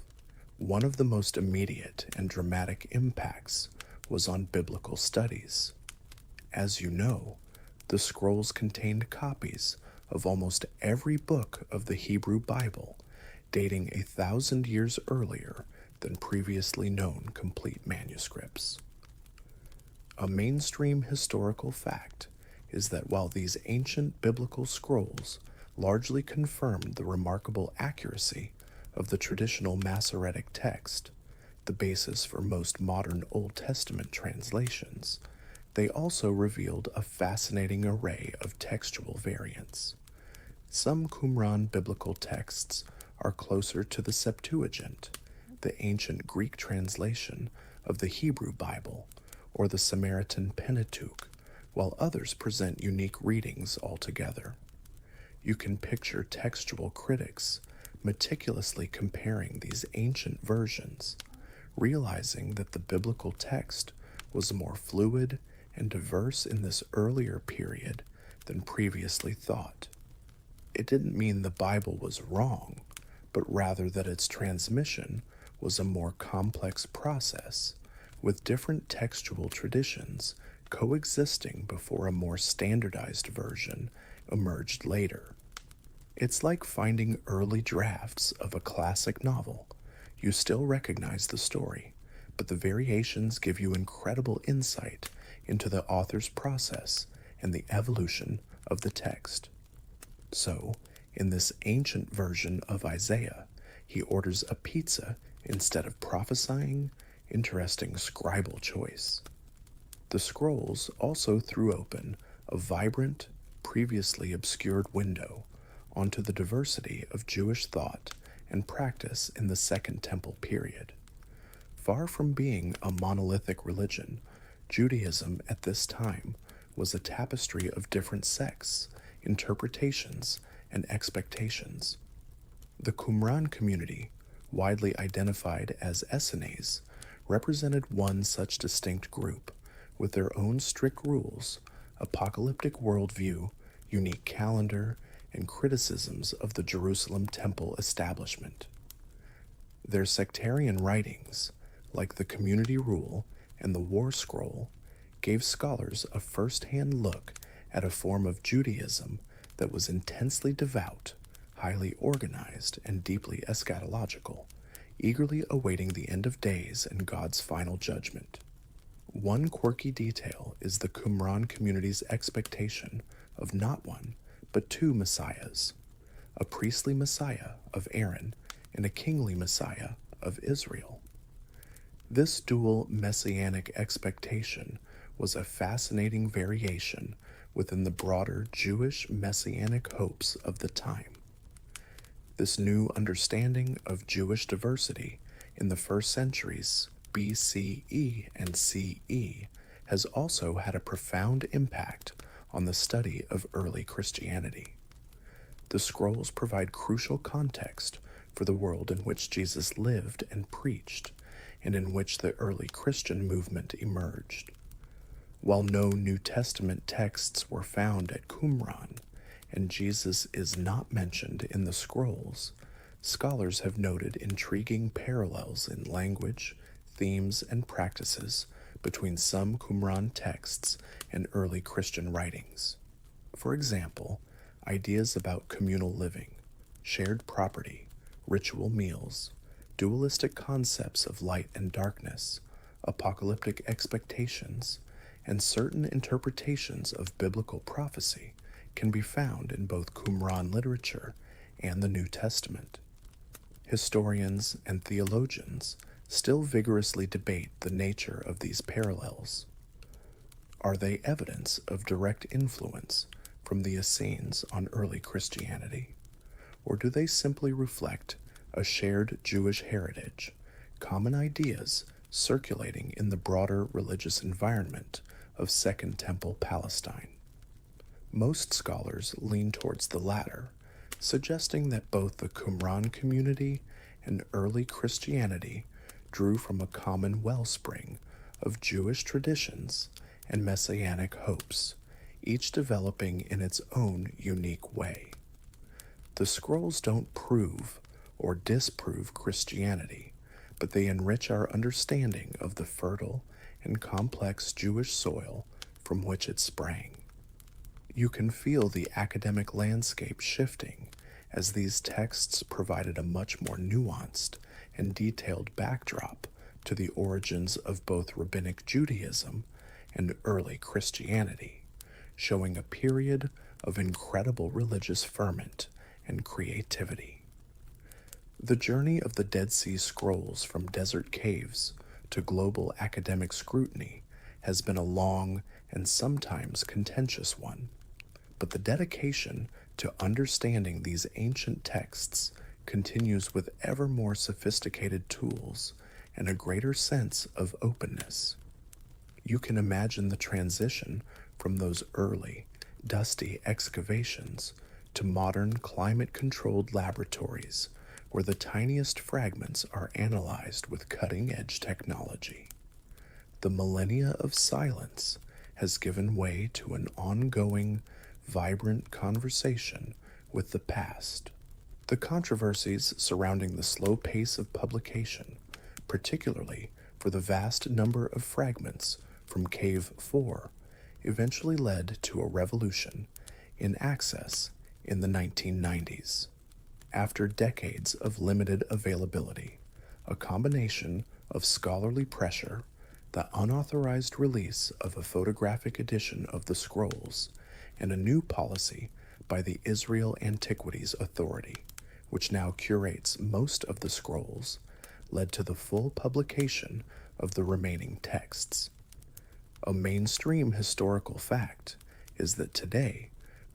One of the most immediate and dramatic impacts was on biblical studies. As you know, the scrolls contained copies of almost every book of the Hebrew Bible, dating 1,000 years earlier than previously known complete manuscripts. A mainstream historical fact is that while these ancient biblical scrolls largely confirmed the remarkable accuracy of the traditional Masoretic text, the basis for most modern Old Testament translations, they also revealed a fascinating array of textual variants. Some Qumran biblical texts are closer to the Septuagint, the ancient Greek translation of the Hebrew Bible, or the Samaritan Pentateuch, while others present unique readings altogether. You can picture textual critics meticulously comparing these ancient versions, realizing that the biblical text was more fluid and diverse in this earlier period than previously thought. It didn't mean the Bible was wrong, but rather that its transmission was a more complex process, with different textual traditions coexisting before a more standardized version emerged later. It's like finding early drafts of a classic novel. You still recognize the story, but the variations give you incredible insight into the author's process and the evolution of the text. So, in this ancient version of Isaiah, he orders a pizza instead of prophesying. Interesting scribal choice. The scrolls also threw open a vibrant, previously obscured window onto the diversity of Jewish thought and practice in the Second Temple period. Far from being a monolithic religion, Judaism at this time was a tapestry of different sects, interpretations, and expectations. The Qumran community, widely identified as Essenes, represented one such distinct group, with their own strict rules, apocalyptic worldview, unique calendar, and criticisms of the Jerusalem temple establishment. Their sectarian writings, like the Community Rule and the War Scroll, gave scholars a first-hand look at a form of Judaism that was intensely devout, highly organized, and deeply eschatological, eagerly awaiting the end of days and God's final judgment. One quirky detail is the Qumran community's expectation of not one, but two messiahs, a priestly messiah of Aaron and a kingly messiah of Israel. This dual messianic expectation was a fascinating variation within the broader Jewish messianic hopes of the time. This new understanding of Jewish diversity in the first centuries BCE and CE has also had a profound impact on the study of early Christianity. The scrolls provide crucial context for the world in which Jesus lived and preached, and in which the early Christian movement emerged. While no New Testament texts were found at Qumran, and Jesus is not mentioned in the scrolls, scholars have noted intriguing parallels in language, themes, and practices between some Qumran texts and early Christian writings. For example, ideas about communal living, shared property, ritual meals, dualistic concepts of light and darkness, apocalyptic expectations, and certain interpretations of biblical prophecy can be found in both Qumran literature and the New Testament. Historians and theologians still vigorously debate the nature of these parallels. Are they evidence of direct influence from the Essenes on early Christianity, or do they simply reflect a shared Jewish heritage, common ideas circulating in the broader religious environment of Second Temple Palestine? Most scholars lean towards the latter, suggesting that both the Qumran community and early Christianity drew from a common wellspring of Jewish traditions and messianic hopes, each developing in its own unique way. The scrolls don't prove or disprove Christianity, but they enrich our understanding of the fertile and complex Jewish soil from which it sprang. You can feel the academic landscape shifting as these texts provided a much more nuanced and detailed backdrop to the origins of both Rabbinic Judaism and early Christianity, showing a period of incredible religious ferment and creativity. The journey of the Dead Sea Scrolls from desert caves to global academic scrutiny has been a long and sometimes contentious one, but the dedication to understanding these ancient texts continues with ever more sophisticated tools and a greater sense of openness. You can imagine the transition from those early, dusty excavations to modern climate-controlled laboratories where the tiniest fragments are analyzed with cutting-edge technology. The millennia of silence has given way to an ongoing, vibrant conversation with the past. The controversies surrounding the slow pace of publication, particularly for the vast number of fragments from Cave 4, eventually led to a revolution in access in the 1990s. After decades of limited availability, a combination of scholarly pressure, the unauthorized release of a photographic edition of the scrolls, and a new policy by the Israel Antiquities Authority, which now curates most of the scrolls, led to the full publication of the remaining texts. A mainstream historical fact is that today,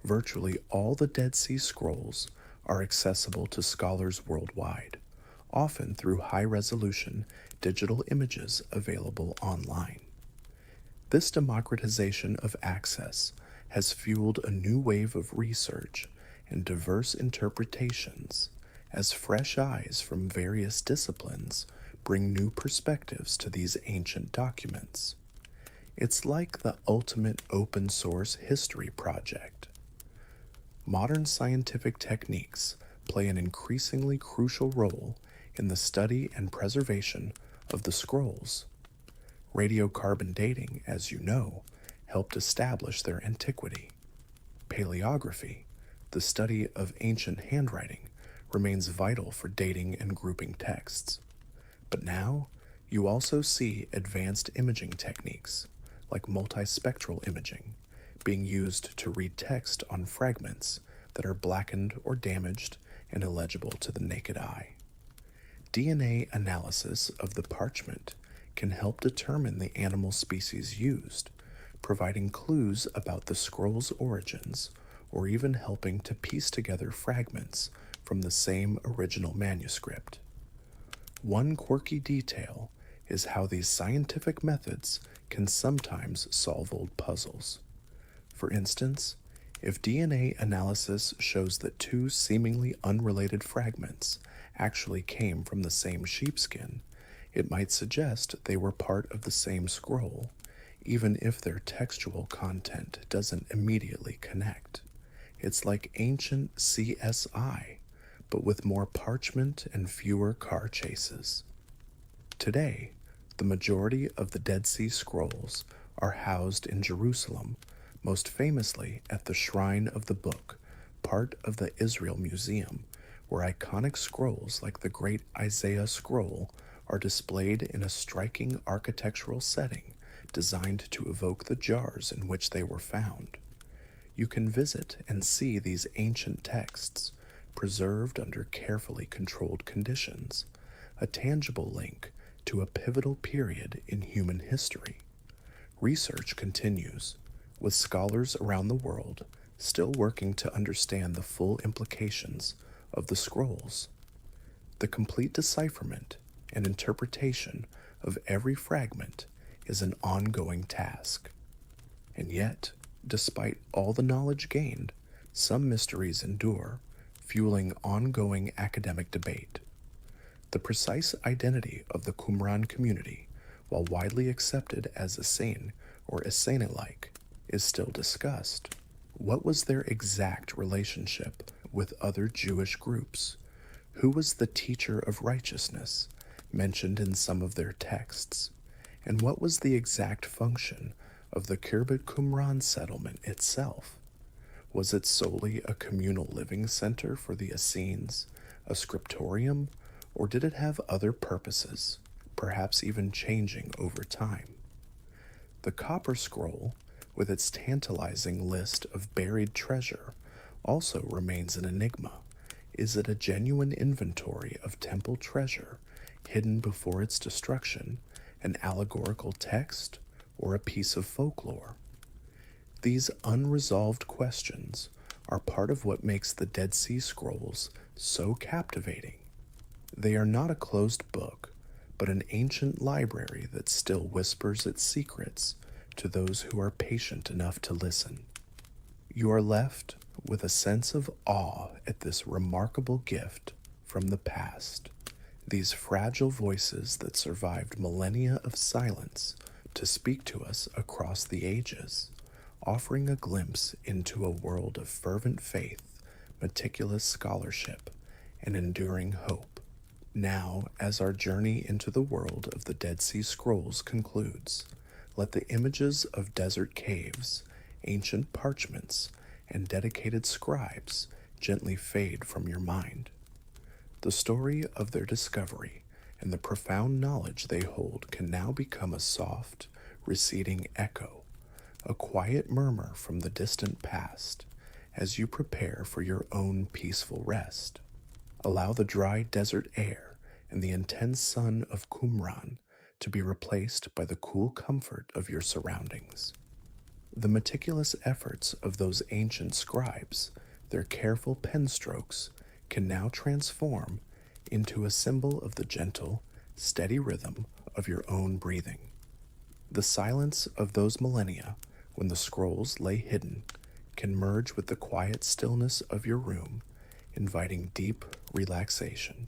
virtually all the Dead Sea Scrolls are accessible to scholars worldwide, often through high-resolution digital images available online. This democratization of access has fueled a new wave of research and diverse interpretations as fresh eyes from various disciplines bring new perspectives to these ancient documents. It's like the ultimate open source history project. Modern scientific techniques play an increasingly crucial role in the study and preservation of the scrolls. Radiocarbon dating, as you know, helped establish their antiquity. Paleography, the study of ancient handwriting, remains vital for dating and grouping texts. But now, you also see advanced imaging techniques, like multispectral imaging, being used to read text on fragments that are blackened or damaged and illegible to the naked eye. DNA analysis of the parchment can help determine the animal species used, providing clues about the scroll's origins or even helping to piece together fragments from the same original manuscript. One quirky detail is how these scientific methods can sometimes solve old puzzles. For instance, if DNA analysis shows that two seemingly unrelated fragments actually came from the same sheepskin, it might suggest they were part of the same scroll, even if their textual content doesn't immediately connect. It's like ancient CSI, but with more parchment and fewer car chases. Today, the majority of the Dead Sea Scrolls are housed in Jerusalem, most famously at the Shrine of the Book, part of the Israel Museum, where iconic scrolls like the Great Isaiah Scroll are displayed in a striking architectural setting designed to evoke the jars in which they were found. You can visit and see these ancient texts, preserved under carefully controlled conditions, a tangible link to a pivotal period in human history. Research continues, with scholars around the world still working to understand the full implications of the scrolls. The complete decipherment and interpretation of every fragment is an ongoing task. And yet, despite all the knowledge gained, some mysteries endure, fueling ongoing academic debate. The precise identity of the Qumran community, while widely accepted as Essene or Essene-like, is still discussed. What was their exact relationship with other Jewish groups? Who was the teacher of righteousness mentioned in some of their texts? And what was the exact function of the Khirbet Qumran settlement itself? Was it solely a communal living center for the Essenes, a scriptorium, or did it have other purposes, perhaps even changing over time? The Copper Scroll, with its tantalizing list of buried treasure, also remains an enigma. Is it a genuine inventory of temple treasure hidden before its destruction, an allegorical text, or a piece of folklore? These unresolved questions are part of what makes the Dead Sea Scrolls so captivating. They are not a closed book, but an ancient library that still whispers its secrets to those who are patient enough to listen. You are left with a sense of awe at this remarkable gift from the past, these fragile voices that survived millennia of silence to speak to us across the ages, offering a glimpse into a world of fervent faith, meticulous scholarship, and enduring hope. Now, as our journey into the world of the Dead Sea Scrolls concludes, let the images of desert caves, ancient parchments, and dedicated scribes gently fade from your mind. The story of their discovery and the profound knowledge they hold can now become a soft, receding echo, a quiet murmur from the distant past, as you prepare for your own peaceful rest. Allow the dry desert air and the intense sun of Qumran to be replaced by the cool comfort of your surroundings. The meticulous efforts of those ancient scribes, their careful pen strokes, can now transform into a symbol of the gentle, steady rhythm of your own breathing. The silence of those millennia, when the scrolls lay hidden, can merge with the quiet stillness of your room, inviting deep relaxation.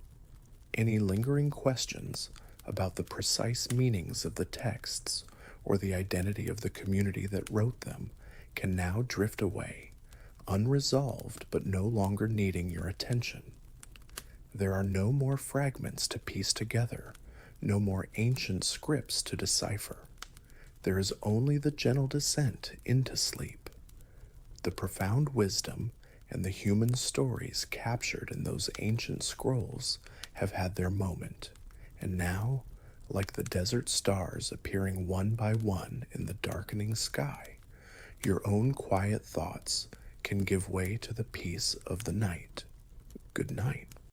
Any lingering questions about the precise meanings of the texts or the identity of the community that wrote them can now drift away, unresolved but no longer needing your attention. There are no more fragments to piece together, no more ancient scripts to decipher. There is only the gentle descent into sleep. The profound wisdom and the human stories captured in those ancient scrolls have had their moment, and now, like the desert stars appearing one by one in the darkening sky, your own quiet thoughts can give way to the peace of the night. Good night.